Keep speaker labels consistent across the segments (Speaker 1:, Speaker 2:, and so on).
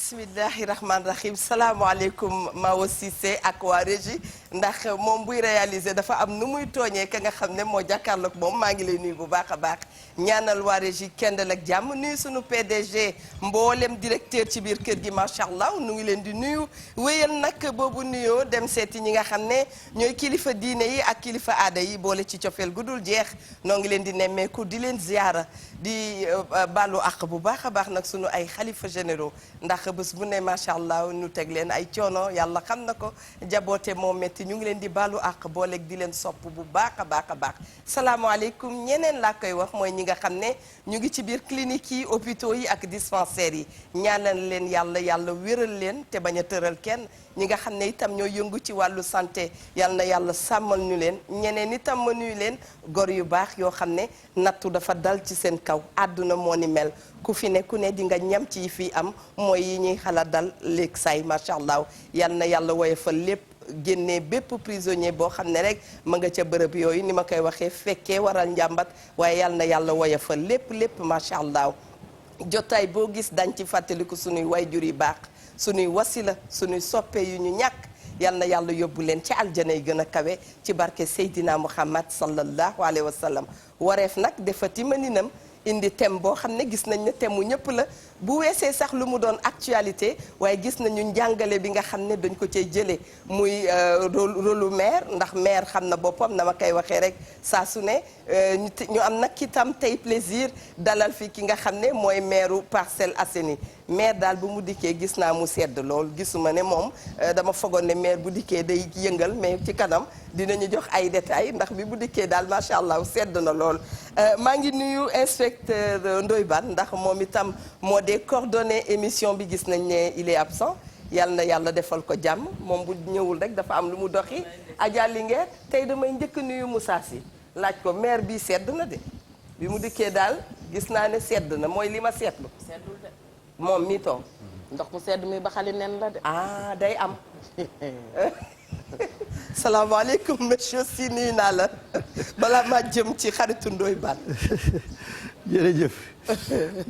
Speaker 1: bismillahi rahmaani rahim salaamaaleykum Mawo Cissé ak waa régie ndax moom buy réaliser dafa am nu muy tooñee ka nga xam ne moo jàkkaarloog moom maa ngi lay nuyu bu baax a baax ñaanal waa régie kendal ak jàmm nuyu sunu PDG mboolem directeur ci biir kër gi macha allah nu ngi leen di nuyu wéyal nag boobu nuyoo dem seeti ñi nga xam ne ñooy kilifa diine yi ak kilifa aada yi boole ci cofeel gu dul jeex noo ngi leen di nemmeeku di leen ziyaara di baalu àq bu baax a baax nag sunu ay xalifa généraux ndax bés bu ne macha allah ñu teg leen ay coono yàlla xam na ko jaboote moo métti ñu ngi leen di baalu àq booleeg di leen sopp bu baax a baax a baax salaamaaleykum ñeneen laa koy wax mooy ñi nga xam ne ñu ngi ci biir clinique yi hôpitaux yi ak dispensaires yi ñaanal leen yàlla wéral leen te bañ a tëral kenn ñi nga xam ne itam ñoo yëngu ci wàllu santé yal na yàlla sàmmal ñu leen ñeneen itam ma nuyu leen gor yu baax yoo xam ne nattu dafa dal ci seen kaw àdduna moo ni mel ku fi ne ku ne di nga ñam ci fii am mooy yi ñuy xala dal léegi say macha allah yal na yàlla woyofal lépp génnee bépp prisonnier boo xam ne rek ma nga ca bërëb yooyu ni ma koy waxee fekkee waral njàmbat waaye yal na yàlla woyofal lépp macha allah jotaay boo gis dañ ci fàttaliku sunuy wayjur yi baax sunuy wasila sunuy soppe yu ñu ñàkk yal na yàlla yóbbu leen ci aljana yi gën a kawe ci barke Seydina Muhammad sallallahu alayhi wa sallam wareef nag defati mëninam indi thème boo xam ne gis nañ ne thème mu ñëpp la bu weesee sax lu mu doon actualité waaye gis nañu njàngale bi nga xam ne dañ ko cay jëlee muy rôlu maire ndax maire xam na boppam na ma koy waxee rek saa su ne ñu am nag itam tey plaisir dalal fi ki nga xam ne mooy maireu Parcelles Assainies maire daal bu mu dikkee gis naa mu sedd lool gisuma ne moom dama fogoon ne maire bu dikkee day yëngal mais ci kanam dinañu jox ay détails ndax bi bu dikkee daal macha allah sedd na lool maa ngi nuyu inspecteur Ndoye Bane ndax moom itam moo dee coordonné émission bi gis nañ ne il est absent yal na yàlla defal ko jàmm moom bu ñëwul rek dafa am lu mu doxi Adja Linguère tey damay njëkk nuyu Moussa Sy laaj ko maire bi sedd na de bi mu dikkee daal gis naa ne sedd na mooy li ma seetlu
Speaker 2: seddul de
Speaker 1: moom mi toog
Speaker 2: ndox mu sedd mi ba xali nen la de
Speaker 1: ah day am salaamaaleykum monsieur Sy nuyu naa la balaa maa jëm ci xaritu Ndoye Bane
Speaker 3: jërëjëf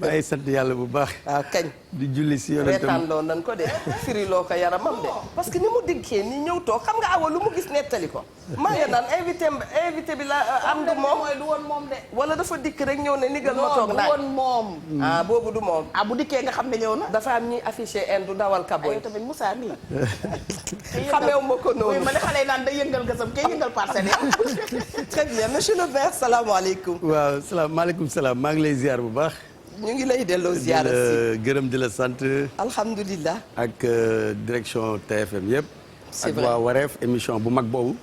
Speaker 3: maa ngi sant yàlla bu baax.
Speaker 1: waaw kañ.
Speaker 3: di julli si yonentam
Speaker 1: reetaan loo nan ko de firiloo ko yaramam de parce que ni mu dikkee ni ñëw toog xam nga awa lu mu gis nettali ko maa nga naan invité bi la am du moom
Speaker 2: mooy du woon moom de
Speaker 1: wala dafa dikk rek ñëw ne nigal ma toog
Speaker 2: du woon moom
Speaker 1: ah boobu du moom
Speaker 2: bu dikkee nga xam ne ñëw na
Speaker 1: dafa am ñuy affiché indu dawal kaboy
Speaker 2: yow tamit Moussa nii
Speaker 1: xameewu ma ko noonu
Speaker 2: ma ne xale yi naan day yëngal gasam kay yëngal parcelle yi
Speaker 1: très bien monsieur le maire salaamaaleykum
Speaker 3: waaw salaamaaleykum salaam maa ngi lay ziar bu baax.
Speaker 1: ñu ngi lay delloo ziar si
Speaker 3: gërëm di la sant.
Speaker 1: alhamdulilah.
Speaker 3: ak direction TFM yëpp.
Speaker 1: c'est
Speaker 3: ak
Speaker 1: vrai
Speaker 3: waa Wareef émission bu mag boobu.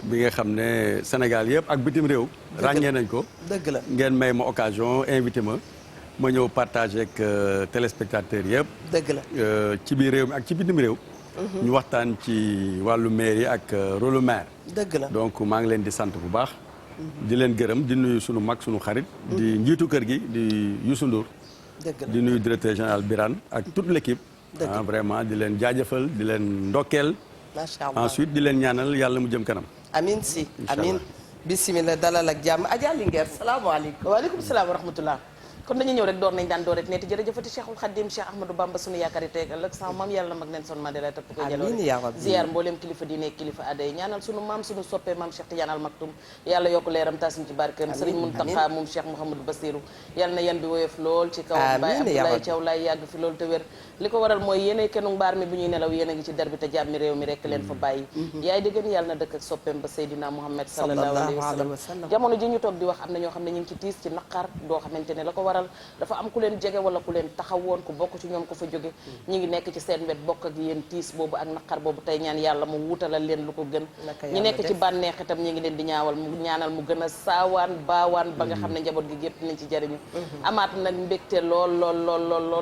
Speaker 3: bi nga xam ne Sénégal yëpp ak bitim réew. ràññee nañ ko.
Speaker 1: dëgg la
Speaker 3: ngeen may ma occasion invité ma ñëw partager ak téléspectateurs yëpp.
Speaker 1: dëgg la
Speaker 3: ci biir réew mi ak ci bitim réew. ñu waxtaan ci wàllu maire yi ak rôle maire.
Speaker 1: dëgg la
Speaker 3: donc maa ngi leen di sant bu baax. di leen gërëm di nuyu sunu mag sunu xarit. di njiitu kër gi di Youssou Ndour.
Speaker 1: dëgg la
Speaker 3: di nuyu directeur général Birane ak toute l'équipe. vraiment di leen jaajëfal di leen ndokkeel.
Speaker 1: macha allah
Speaker 3: ensuite di leen ñaanal yàlla mu jëm kanam.
Speaker 1: amin si
Speaker 3: Inch'Allah.
Speaker 1: amin bisimilah dalal ak jàmm Adja Linguère salaamaaleykum.
Speaker 2: waaleykum salaam wa rahmatullah kon dañuy ñëw rek door nañ daan door rek neeti jërëjëfati Cheikhul Khadim Cheikh Ahmadou Bamba sunu yaakaar yi tey ëllëg sama maam yàlla mag neen son mandela topp ko jaloore
Speaker 1: amiin yaa rabbi
Speaker 2: ziar mbooleem kilifa diine kilifa aada yi ñaanal sunu maam sunu soppee maam Cheikh Tidiane Al Maktoum yàlla yokk leeram tas ñu ci barkeem Serigne Mountakha moom Cheikh Mouhamadou Bassirou yàlla na yan bi woyof lool ci kaw Baye Abdoulaye Thiaw laay yàgg fi loolu te wér li ko waral mooy yéene kenu mbaar mi bu ñuy nelaw yéen a ngi ci der bi te jàmmi réew mi rek leen fa bàyyi yaay di gën yàlla na dëkk ak soppeem ba Seydina Mouhamed sallallahu alayhi wa sallam jamono ji ñu toog di wax am na ñoo xam ne ñu ngi ci tiis ci naqar doo xamante ne la ko waral dafa am ku leen jege wala ku leen taxawoon ku bokk ci ñoom ko fa jóge ñi ngi nekk ci seen wet bokk ak yéen tiis boobu ak naqar boobu tey ñaan yàlla mu wutalal leen lu ko gën ñi nekk ci bànneex itam ñi ngi leen di ñaawal mu ñaanal mu gën a saawaan baawaan ba nga xam ne njaboot gi gépp nañ ci jariñu amaat nag mbégte lool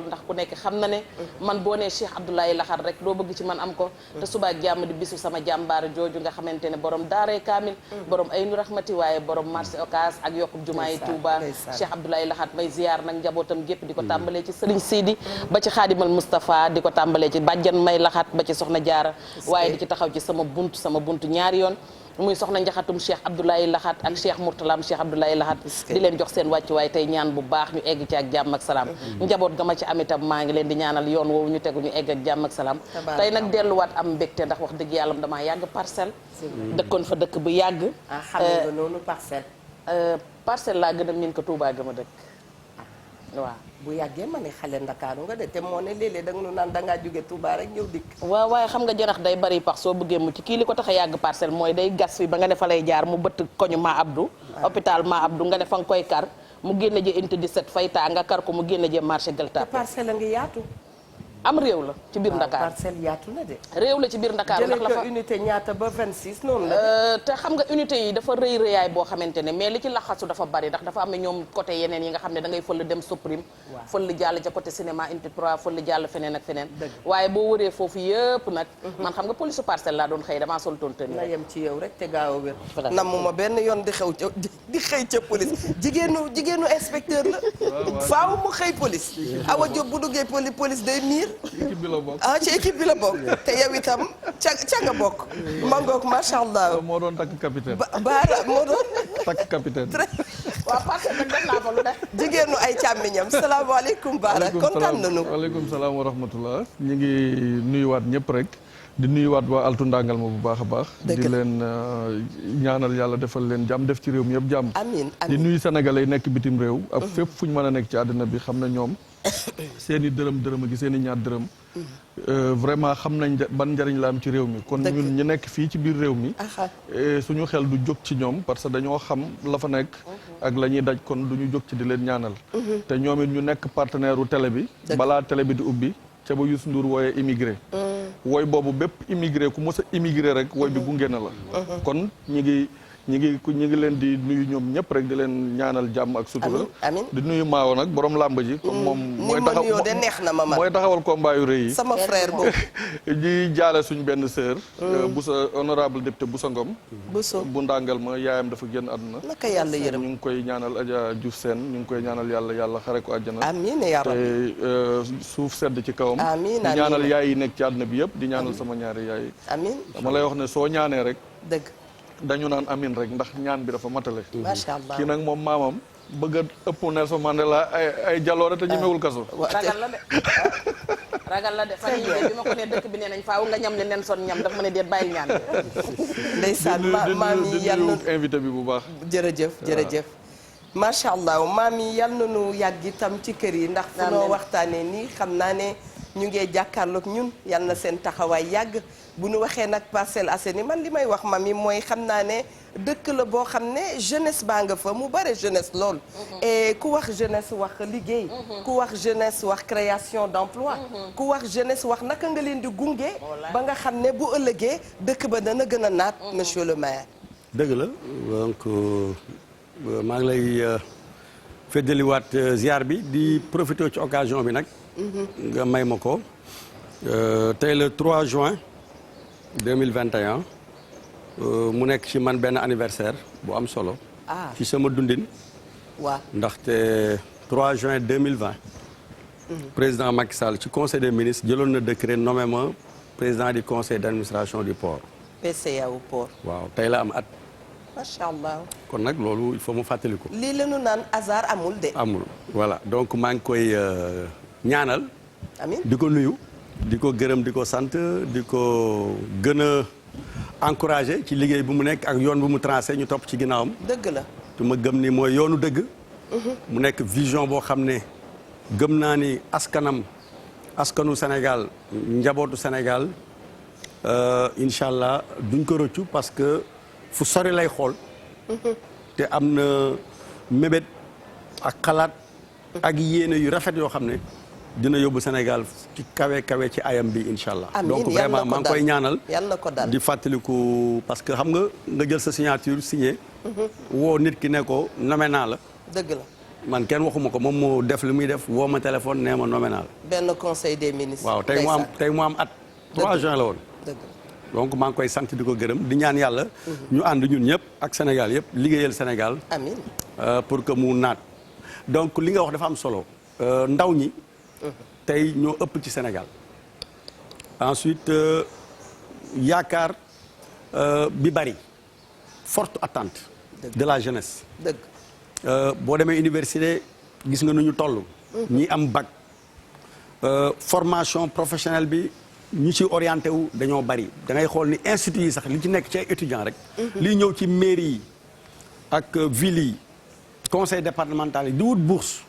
Speaker 2: ndax ku nekk xam na ne man boo nee Cheikh Abdoulaye Laxat rek loo bëgg ci man am ko te suba ak jàmm di bisu sama jàmbaar jooju nga xamante ne borom daaray kaamil borom ay nu rahmati waaye borom marché Ocass ak yokkub jumaa yi Touba Cheikh Abdoulaye Laxat may ziar nag njabootam gépp di ko tàmbalee ci Serigne Sidi ba ci Xaadimal Moustapha di ko tàmbalee ci bàjjan may Laxat ba ci Soxna Jaara waaye di ci taxaw ci sama buntu ñaari yoon muy soxna njaxatum Cheikh Abdoulaye Lahat ak Cheikh Mourtalaam Cheikh Abdoulaye Lahat di leen jox seen wàccuwaay tey ñaan bu baax ñu egg ci ak jàmm ak salaam njaboot ga ma ci am itam maa ngi leen di ñaanal yoon woowu ñu tegu ñu egg ak jàmm ak salaam tey nag delluwaat am mbégte ndax wax dëgg yàlla damaa yàgg Parcelles dëkkoon fa dëkk bu yàgg
Speaker 1: xam nga noonu
Speaker 2: Parcelles laa gën a miin ko Touba gëm a dëkk waaw
Speaker 1: bu yàggee ma ne xale Ndakaaru nga de te moo ne léeg-léeg da nga nu naan dangaa jóge Touba rek ñëw dikk
Speaker 2: waaw waaye xam nga janax day bari pax soo bëggee mu ci kii li ko tax a yàgg Parcelles mooy day gas fi ba nga ne fa lay jaar mu bëtt koñu Ma Abdou hôpital Ma Abdou nga ne fa nga koy kar mu génne je unité 17 fayta nga kar ko mu génne je marché Gueule Tapée
Speaker 1: Parcelles a ngi yaatu
Speaker 2: am réew la ci biir Ndakaar
Speaker 1: Parcelles yaatu na de
Speaker 2: réew la ci biir Ndakaar ndax la fa
Speaker 1: unité ñaata ba 26 noonu la
Speaker 2: te xam nga unité yi dafa rëy rëyaay boo xamante ne mais li ci laxasu dafa bari ndax dafa am ñoom côté yeneen yi nga xam ne da ngay fël dem Suprême fël jàll ca côté cinéma unité 3 fël jàll feneen ak feneen waaye boo wëree foofu yëpp nag man xam nga police Parcelles laa doon xëy damaa sol tonton
Speaker 1: na yem ci yow rek te gaaw a wér namuma benn yoon di xëy ca police jigéenu inspecteur la faaw mu xëy police Awa Diop bu duggee police day miir ci équipe bi la bokk te yow itam ca nga bokk mangook macha allah
Speaker 4: moo doon takk capitaine
Speaker 1: baara moo doon
Speaker 4: takk capitaine
Speaker 2: waaw Parcelles nag def naa fa lu ne
Speaker 1: jigéenu ay càmmiñam salaamaaleykum baara kontaan nañu
Speaker 4: waaleykum salaam wa rahmatullah ñu ngi nuyuwaat ñëpp rek di nuyuwaat waa altu ndàngal ma bu baax a baax di leen ñaanal yàlla defal leen jàmm def ci réew mi yëpp jàmm
Speaker 1: amiin
Speaker 4: di nuyu sénégalais yi nekk bitim réew ak fépp fu ñu mën a nekk ci àddina bi xam na ñoom seen i dërëm ak seen i ñaar dërëm vraiment xam nañ ban njëriñ la am ci réew mi kon ñun ñu nekk fii ci biir réew mi suñu xel du jóg ci ñoom parce que dañoo xam la fa nekk ak la ñuy daj kon du ñu jóg ci di leen ñaanal te ñoom it ñu nekk partenaire u télé bi balaa télé bi di ubbi ca ba Youssou Ndour wooyee immigré wooy boobu bépp immigré ku mos a immigré rek wooy bi gunge na la kon ñi ngi leen di nuyu ñoom ñëpp rek di leen ñaanal jàmm ak sutura di nuyu Maawo nag borom làmb ji comme moom mooy taxawal combat yu rëy yi
Speaker 1: sama frère boobu
Speaker 4: di jaale suñ benn sœur Boussa honorable député Boussa Ngom bu ndàngal ma yaayam dafa génn àdduna
Speaker 1: naka yàlla yërëm
Speaker 4: ñu ngi koy ñaanal Adja Diouf Sène ñu ngi koy ñaanal yàlla xare ko àjjana
Speaker 1: amiin yaa rabbi
Speaker 4: te suuf sedd ci kawam di ñaanal yaay yi nekk ci àdduna bi yëpp di ñaanal sama ñaari yaay yi
Speaker 1: amiin
Speaker 4: dama lay wax ne soo ñaanee rek
Speaker 1: dëgg
Speaker 4: dañu naan amin rek ndax ñaan bi dafa matale
Speaker 1: macha allah
Speaker 4: kii nag moom maamam bëgg a ëpp Nelson Mandela ay jaloore te ñemewul kaso
Speaker 2: ragal la de fan yii bi ma ko ne dëkk bi nee nañ faaw nga ñam ne Nelson ñam daf ma ne déet bàyyil ñaan
Speaker 1: ndeysaan maam yi yàlla
Speaker 4: invité bi bu baax
Speaker 1: jërëjëf macha allah maam yi yàlla nañu yàgg itam ci kër yi ndax fu noo waxtaanee nii xam naa ne ñu ngee jàkkaarloog ñun yal na seen taxawaay yàgg bu ñu waxee nag Parcelles Assainies man li may wax mam yi mooy xam naa ne dëkk la boo xam ne jeunesse baa nga fa mu bare jeunesse lool et ku wax jeunesse wax liggéey ku wax jeunesse wax création d'emploi ku wax jeunesse wax naka nga leen di gunge ba nga xam ne bu ëllëgee dëkk ba dana gën a naat monsieur le maire
Speaker 3: dëgg la donc maa ngi lay feddaliwaat ziar bi di profité ci occasion bi nag nga may ma ko tey le 3 juin 2021 mu nekk ci man benn anniversaire bu am solo ci sama dundin
Speaker 1: waaw
Speaker 3: ndaxte 3 juin 2020 président Macky Sall ci conseil des ministres jëloon na décret nommé ma président du conseil d'administration du port
Speaker 1: PCA wu port
Speaker 3: waaw tey la am at
Speaker 1: macha allah
Speaker 3: kon nag loolu il faut mu fàttaliku
Speaker 1: lii la ñu naan hasard amul de
Speaker 3: amul voilà donc maa ngi koy ñaanal
Speaker 1: amiin
Speaker 3: di ko nuyu di ko gërëm di ko sant di ko gën a encouragé ci liggéey bu mu nekk ak yoon bu mu tracé ñu topp ci ginnaawam
Speaker 1: dëgg la
Speaker 3: te ma gëm ni mooy yoonu dëgg mu nekk vision boo xam ne gëm naa ni askanu Sénégal njabootu Sénégal incha allah duñ ko rëccu parce que fu sori lay xool te am na mébét ak xalaat ak yéene yu rafet yoo xam ne dina yóbbu Sénégal ci kawe ci ayam bi incha allah. donc vraiment maa ngi koy ñaanal.
Speaker 1: yàlla na ko dal
Speaker 3: di fàttaliku parce que xam nga jël sa signature signé. woo nit ki ne ko nommé naa la.
Speaker 1: dëgg la.
Speaker 3: man kenn waxuma ko moom moo def li muy def woo ma téléphone nee ma nommé naa la.
Speaker 1: benn conseil des ministres.
Speaker 3: waaw tey mu am at. 3 juin la woon.
Speaker 1: dëgg
Speaker 3: donc maa ngi koy sant di ko gërëm di ñaan yàlla. ñu ànd ñun ñëpp ak Sénégal yëpp liggéeyal Sénégal.
Speaker 1: amiin
Speaker 3: pour que mu naat. donc li nga wax dafa am solo. ndaw ñi. tey ñoo ëpp ci Sénégal. ensuite yaakaar bi bari. forte attente de la jeunesse.
Speaker 1: dëgg
Speaker 3: boo demee université gis nga nu ñu toll. ñi am bac formation professionnelle bi ñi ci orienté wu dañoo bari da ngay xool ni institut yi sax li ci nekk ci ay étudiants rek. liy ñëw ci mairie yi ak ville yi conseil départemental yi di wut bourse.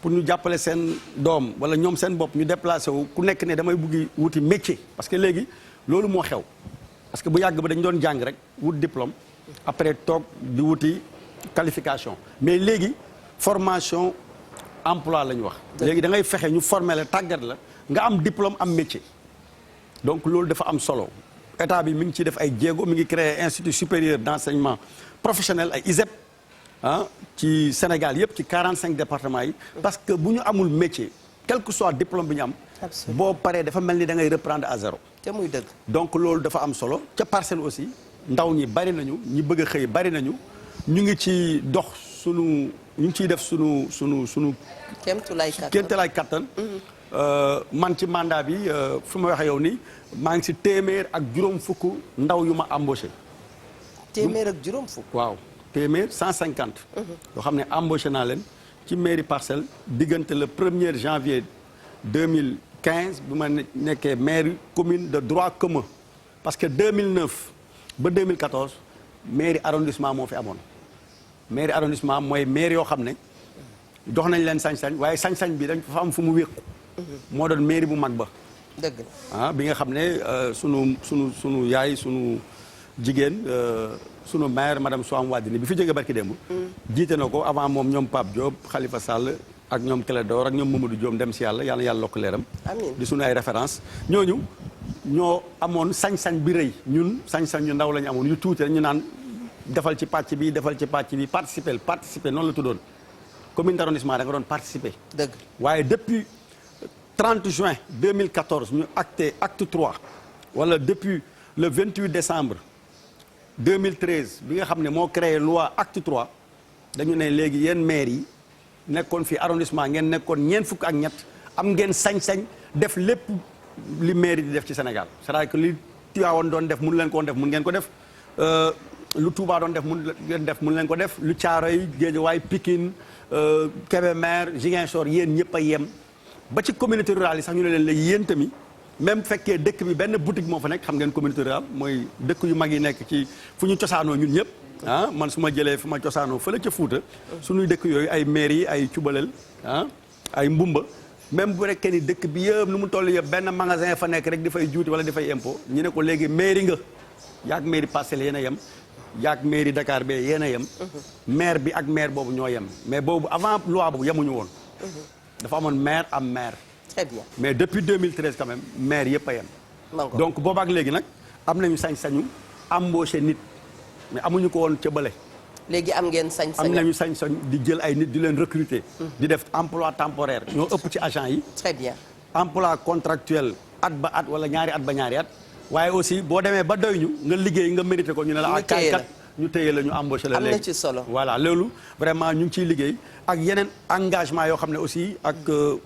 Speaker 3: pour ñu jàppale seen doom wala ñoom seen bopp ñu déplacé wu ku nekk ne damay buggi wuti métier parce que léegi loolu moo xew parce que bu yàgg ba dañ doon jàng rek wut diplôme après toog di wuti qualification mais léegi formation emploi la ñu wax. léegi da ngay fexe ñu former la tàggat la nga am diplôme am métier donc loolu dafa am solo état bi mi ngi ciy def ay jéego mi ngi créer institut supérieur d'enseignement professionnel ay ISEP. ci Sénégal yëpp ci 45 départements yi. parce que bu ñu amul métier quel que soit diplôme bi ñu am. boo paree dafa mel ni da ngay reprendre à zéro.
Speaker 1: te muy dëgg. donc
Speaker 3: loolu dafa am solo ca parcelle aussi ndaw ñi bari nañu ñi bëgg a xëy bari nañu ñu ngi ci dox ñu ngi ciy def sunu. kéemtalaay kattan. man ci mandat bi fu ma waxee yow nii maa ngi si téeméer ak juróom fukk ndaw yu ma embauché.
Speaker 1: téeméer ak juróom fukk.
Speaker 3: waaw. téeméer 150. yoo xam ne embauché naa leen ci mairie Parcelles diggante le 1er janvier 2015 bu ma nekkee maire commune de droit commun parce que 2009 ba 2014 mairie arrondissement moo fi amoon mairie arrondissement mooy maire yoo xam ne jox nañ leen sañ-sañ waaye sañ-sañ bi dañ fa am fu mu wékku moo doon mairie bu mag ba.
Speaker 1: dëgg
Speaker 3: bi nga xam ne sunu yaay sunu jigéen. sunu maire madame Soham Wardini bi fi jógee barki démb jiite na ko avant moom ñoom Pape Diop Khalifa Sall ak ñoom Clédor ak ñoom Mamadou Diom dem si yàlla yàlla lokk leeram di sunu ay référence ñooñu ñoo amoon sañ-sañ bi rëy ñun sañ-sañ ñu ndaw la ñu amoon yu tuuti rek ñu naan defal ci pàcc bi participer noonu la tuddoon commune d'arrondissement da nga doon participer
Speaker 1: dëgg
Speaker 3: waaye depuis 30 juin 2014 ñu acte 3 wala depuis le 28 décembre 2013 bi nga xam ne moo créé loi acte 3 dañu ne léegi yéen maire yi nekkoon fii arrondissement ngeen nekkoon ñeent fukk ak ñett am ngeen sañ-sañ def lépp li maire di def ci Sénégal c'est-à-dire que li Tivaouane doon def mun leen ko def mun ngeen ko def lu Touba doon def mun leen ko def lu Thiaroye Guédiawaye Pikine Kébémer Ziguinchor yéen ñëpp a yem ba ci communauté rurale yi sax ñu ne leen léegi yéen tamit même fekkee dëkk bi benn boutique moo fa nekk xam ngeen communauté rurale mooy dëkk yu mag yi nekk ci fu ñu cosaanoo ñun ñëpp man su ma jëlee fu ma cosaanoo fële ca Fuuta suñuy dëkk yooyu ay maire yi ay cubalel ay mbumba même bu rekkee ni dëkk bi yëpp nu mu toll yëpp benn magasin fa nekk rek di fay juuti wala di fay impôt ñu ne ko léegi mairie nga yaag mairie Parcelles yéen a yem yaag mairie Dakar bee yéen a yem maire bi ak maire boobu ñoo yem mais boobu avant loi boobu yemuñu woon dafa amoon maire am maire
Speaker 1: très bien
Speaker 3: mais depuis 2013 quand même maire yëpp a yem donc boobaak léegi nag am nañu sañ-sañu embaucher nit mais amuñu ko woon ca bële
Speaker 1: léegi am ngeen sañ-sañ
Speaker 3: am nañu sañ-sañ di jël ay nit di leen recruter di def emploi temporaire ñoo ëpp ci agent yi
Speaker 1: très bien
Speaker 3: emploi contractuel at ba at wala ñaari at ba ñaari at waaye aussi boo demee ba doy ñu nga liggéey nga mérité ko ñu ne la kat ñu téye la ñu embauché la léegi
Speaker 1: am na ci solo
Speaker 3: voilà loolu vraiment ñu ngi ciy liggéey ak yeneen engagement yoo xam ne aussi ak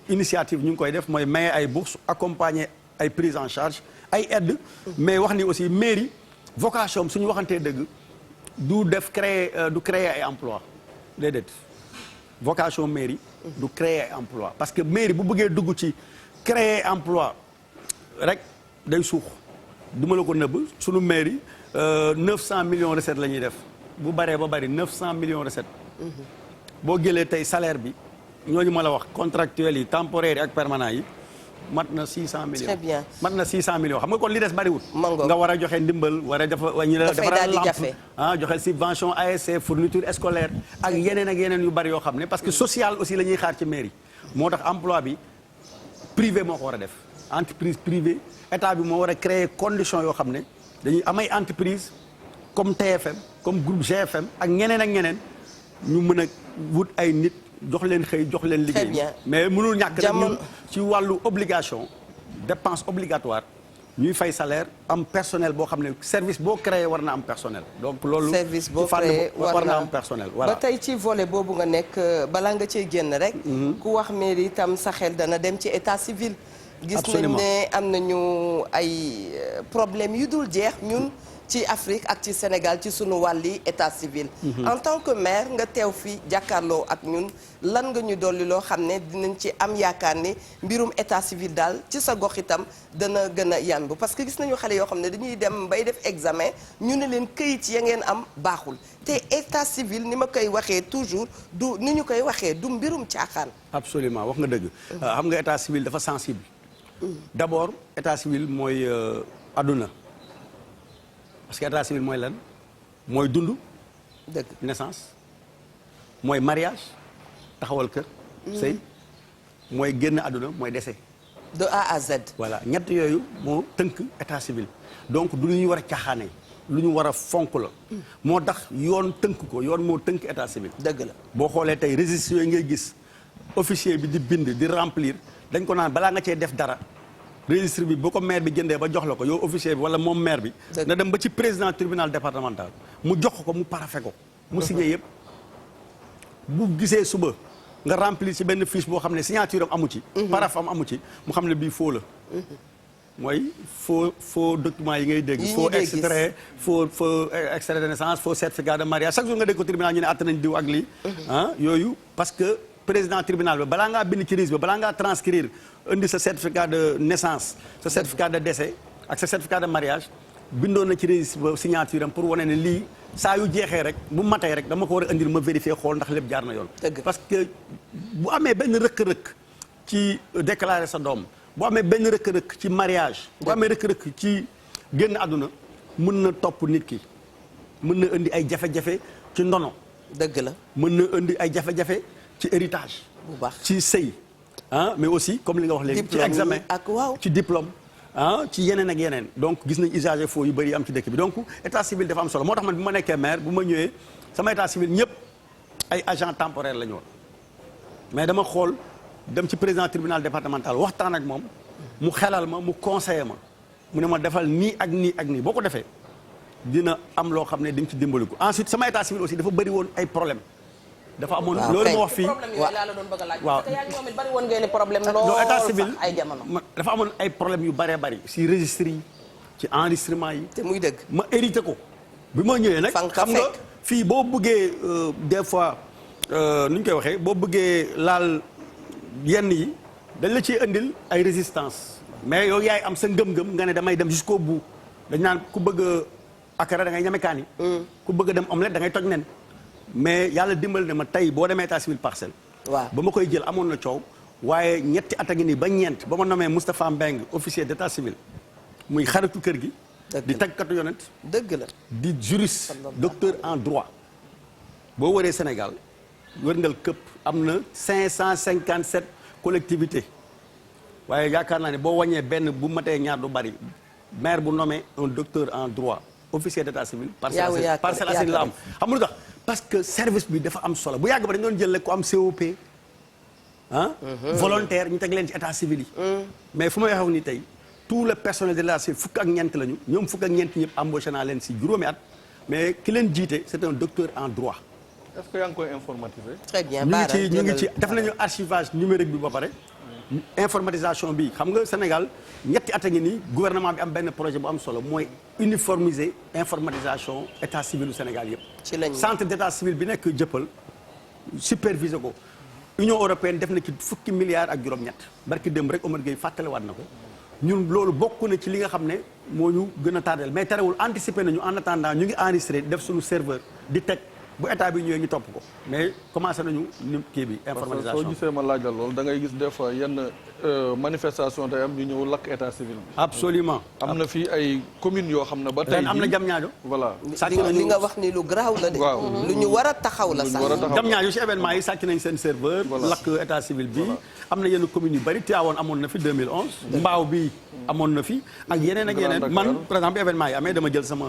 Speaker 3: initiative ñu ngi koy def mooy maye ay bourses accompagner ay prise en charge ay aide mais wax ni aussi mairie vocation suñu waxantee dëgg du créer ay emploi déedéet vocation mairie du créer ay emploi parce que mairie bu bëggee dugg ci créer emploi rek day suux du ma la ko nëbb suñu mairie 900 millions recettes la ñuy def bu baree ba bari 900 millions recettes boo jëlee tey salaire bi ñooñu ma la wax contractuels yi temporaires yi ak permanents yi mat na 600 millions.
Speaker 1: très bien
Speaker 3: mat na 600 millions xam nga kon li des bariwul.
Speaker 1: mango
Speaker 3: nga war a joxe ndimbal war a defar lampe joxe subvention ASC fourniture scolaire ak yeneen yu bari yoo xam ne parce que social aussi la ñuy xaar ci mairie moo tax emploi bi privé moo ko war a def entreprise privée état bi moo war a créer condition yoo xam ne dañuy amay entreprise comme TFM comme groupe GFM ak ñeneen ñu mën a wut ay nit jox leen xëy jox leen liggéey mais mënul ñàkk nag ñun ci wàllu obligation dépense obligatoire ñuy fay salaire am personnel boo xam ne service boo créé war na am personnel donc loolu
Speaker 1: service boo créé
Speaker 3: war na am personnel voilà
Speaker 1: ba tey ci volet boobu nga nekk balaa nga cee génn rek ku wax mairie itam sa xel dana dem ci état civil gis nañ ne am nañu ay problème yu dul jeex ñun ci Afrique ak ci Sénégal ci sunu wàlli état civil. En tant que maire nga teew fi jàkkaarloo ak ñun lan nga ñu dolli loo xam ne dinañ ci am yaakaar ni mbirum état civil daal ci sa gox itam dana gën a yàndu parce que gis nañu xale yoo xam ne dañuy dem bay def examen ñu ne leen këyit ya ngeen am baaxul te état civil ni ma koy waxee toujours du ni ñu koy waxee du mbirum caaxaan.
Speaker 3: absolument wax nga dëgg. xam nga état civil dafa sensible. d'abord état civil mooy adduna parce que état civil mooy lan mooy dund.
Speaker 1: dëgg
Speaker 3: naissance mooy mariage taxawal kër. sëy mooy génn àdduna mooy décès.
Speaker 1: de A à Z.
Speaker 3: voilà ñett yooyu moo tënk état civil donc du lu ñu war a caaxaane lu ñu war a fonk la. moo tax yoon tënk ko yoon moo tënk état civil.
Speaker 1: dëgg la
Speaker 3: boo xoolee tey registre yooyu ngay gis officier bi di bind di remplir dañ ko naan balaa nga cee def dara registre bi boo ko maire bi jëndee ba jox la ko yow officier bi wala moom maire bi. na dem ba ci président tribunal départemental mu jox ko mu paraphé ko. mu signé yëpp bu gisee suba nga remplir ci benn fiche boo xam ne signature am amu ci. paraphe am amu ci mu xam ne bii faux la. mooy faux document yi ngay dégg. faux extrait faux extrait de naissance faux certificat de mariage chaque jour nga dégg ko tribunal ñu ne àtte nañ diw ak lii. yooyu parce que président tribunal ba balaa ngaa bind ci registre ba balaa ngaa transcrire indi sa certificat de naissance sa certificat de décès ak sa certificat de mariage bindoon na ci registre ba signature am pour wane ne lii saa yu jeexee rek bu matee rek dama ko war a indil ma vérifier xool ndax lépp jaar na yoon. parce que bu amee benn rëkk-rëkk ci déclarer sa doom. boo amee benn rëkk-rëkk ci mariage boo amee rëkk-rëkk ci génn àdduna mën na topp nit ki mën na indi ay jafe-jafe ci ndono.
Speaker 1: dëgg la
Speaker 3: mën na indi ay jafe-jafe ci héritage.
Speaker 1: bu baax
Speaker 3: ci sëy mais aussi comme li nga wax léegi. ci examen
Speaker 1: ak waaw
Speaker 3: ci diplôme. ci yeneen ak yeneen donc gis nañ usage faux yu bëri yi am ci dëkk bi donc état civil dafa am solo moo tax man bi ma nekkee maire bu ma ñëwee sama état civil ñëpp ay agent temporaire la ñu woon mais dama xool. dem ci président tribunal départemental waxtaan ak moom mu xelal ma mu conseiller ma mu ne ma defal nii ak nii ak nii boo ko defee dina am loo xam ne di nga ci dimbaliku ensuite sama état civil aussi dafa bëri woon ay problème dafa amoon loolu ma wax fii
Speaker 2: problème yooyu laa la doon bëgg a laaj.
Speaker 3: waaw
Speaker 2: parce que yaa ngi moom it bëri woon ngeen problème lool
Speaker 3: état civil
Speaker 2: sax ay jamono.
Speaker 3: dafa amoon ay problème yu bëree bëri si registre yi ci enregistrement yi
Speaker 1: te muy dëgg
Speaker 3: ma hérité ko bi ma ñëwee nag xam nga fii boo bëggee des fois nu ñu koy waxee boo bëggee laal yenn yi dañ la ciy indil ay résistance mais yow yaay am sa ngëm-ngëm nga ne damay dem jusqu'au bout dañ naan ku bëgg akara da ngay ñame kaani ku bëgg a dem omelette da ngay toj nen mais yàlla dimbal ne ma tey boo demee état civil parcelle
Speaker 1: waaw
Speaker 3: ba ma koy jël amoon na coow waaye ñetti at a ngi nii ba ñeent ba ma nommé Moustapha Mbeng officier d'état civil muy xaritu kër gi di tàggkatu yonent
Speaker 1: dëgg la
Speaker 3: di juriste docteur en droit boo waree Sénégal wërngal këpp am na 557 collectivités waaye yaakaar naa ne boo wàññee benn bu matee ñaar du bari maire bu nommé un docteur en droit officier d'état civil Parcelles Assainies la am xam nga lu tax parce que service bi dafa am solo bu yàgg ba dañu doon jël rek ku am COP volontaire ñu teg leen ci état civil yi mais fu ma waxee ni tey tout le personnel de l'état civil fukk ak ñeent lañu ñoom fukk ak ñeent ñëpp embauché naa leen si juróomi at mais ki leen jiite c'est un docteur en droit.
Speaker 4: est-ce que yaa ngi koy informatiser.
Speaker 1: très bien
Speaker 3: ñu ngi ci def nañu archivage numérique bi ba pare. informatisation bi xam nga Sénégal ñetti at a ngi nii gouvernement bi am benn projet bu am solo mooy uniformiser informatisation état civil du Sénégal yëpp.
Speaker 1: ci lañ
Speaker 3: centre d'état civil bi nekk jëppal superviser ko. Union européenne def na ci fukki milliards ak juróom-ñett barki démb rek Omar Gueye fàttaliwaat na ko ñun loolu bokk na ci li nga xam ne moo ñu gën a tardel mais terewul anticiper nañu en attendant ñu ngi enregistré def suñu serveur di teg bu état bi ñëwee ñu topp ko mais commencé nañu ni kii bi informatisation
Speaker 4: soo gisee ma laaj la loolu da ngay gis des fois yenn manifestation day am ñu ñëw lakk état civil bi.
Speaker 3: absolument
Speaker 4: am na fii ay communes yoo xam ne ba tey
Speaker 3: ren am na jam ñaajo
Speaker 4: voilà
Speaker 1: li nga wax ni lu garaaw la de.
Speaker 4: waaw
Speaker 1: lu ñu war a taxaw la sax.
Speaker 3: jam ñaajo ci événement yi sàcc nañ seen serveur lakk état civil bi am na yenn communes yu bëri Tivaouane amoon na fi 2011 mbaaw bi amoon na fi ak yeneen ak yeneen man par exemple événement yi amee dama jël sama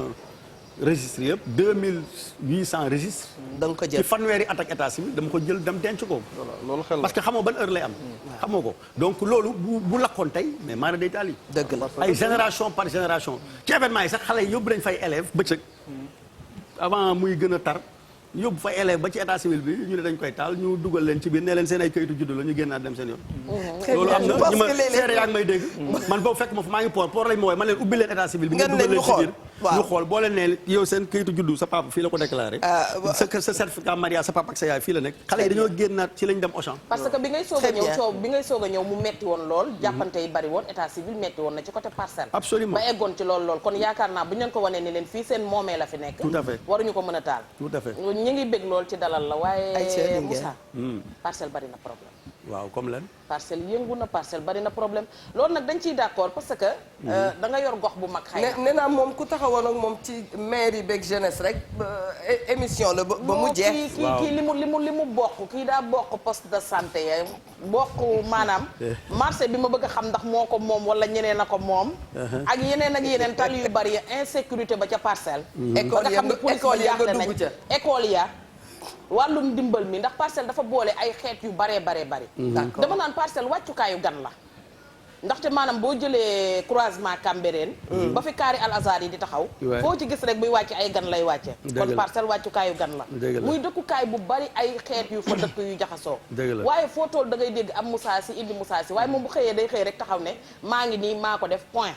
Speaker 3: registre yëpp 2800 registres.
Speaker 1: da nga ko jël
Speaker 3: ci fanweeri at ak état civil dama ko jël dem denc ko.
Speaker 4: loolu xel
Speaker 3: parce que xamoo ban heure lay am. xamoo ko donc loolu bu lakkoon tey mais maanaam day taal yi.
Speaker 1: dëgg la
Speaker 3: ay génération par génération. ci événement yi sax xale yi yóbbu nañ fay élèves bëccëg. avant muy gën a tar ñu yóbbu fa élève ba ci état civil bi ñu ne dañ koy taal ñu dugal leen ci biir ne leen seen ay kayitu juddu la ñu génnaat dem seen yoon. loolu am na ñi ma seere yaa ngi may dégg. man boobu fekk ma fa maa ngi port lañ ma wooye man leen ubbi leen état civil bi ngeen dugal leen ci biir ñu xool boo leen ne yow seen kayitu juddu sa papa fii la ko déclaré sa certificat mariage sa papa ak sa yaay fii la nekk xale yi dañoo génnaat ci lañ dem Auchan.
Speaker 2: parce que bi ngay soog a ñëw mu metti woon lool jàppante yi bari woon état civil metti woon na ci côté parcelle.
Speaker 3: absolument
Speaker 2: ba eggoon ci lool kon yaakaar naa bu ñu leen ko wanee ni leen fii seen moomee la fi nekk.
Speaker 3: tout à fait
Speaker 2: waruñu ko mën a taal.
Speaker 3: tout à fait
Speaker 2: ñu ngi bëgg lool ci dalal la waaye Moussa parcelle bari na problème.
Speaker 3: waaw comme lan.
Speaker 2: parcelle yëngu na parcelle bari na problème loolu nag dañ ciy d'accord parce que da nga yor gox bu mag xëy na.
Speaker 1: nee naa moom ku taxawoon ak moom ci mairie beeg jeunesse rek émission la ba mu jeex.
Speaker 2: kii li mu bokk kii daa bokk poste de santé ya bokk maanaam marché bi ma bëgg a xam ndax moo ko moom wala ñeneen a ko moom ak yeneen tali yu bari insécurité ba ca parcelle
Speaker 1: école ya nga dugg ca
Speaker 2: école ya wàllum ndimbal mi ndax parcelle dafa boole ay xeet yu baree bari dama naan parcelle wàccukaayu gan la ndaxte maanaam boo jëlee croisement Cambérène ba fi kaari Al Azhar yi di taxaw foo ci gis rek buy wàcc ay gan lay wàcce kon parcelle wàccukaayu gan la muy dëkkukaay bu bari ay xeet yu fa dëkk yu jaxasoo waaye foo tool da ngay dégg am Moussa Sy indi Moussa Sy waaye moom bu xëyee day xëy rek taxaw ne maa ngi nii maa ko def point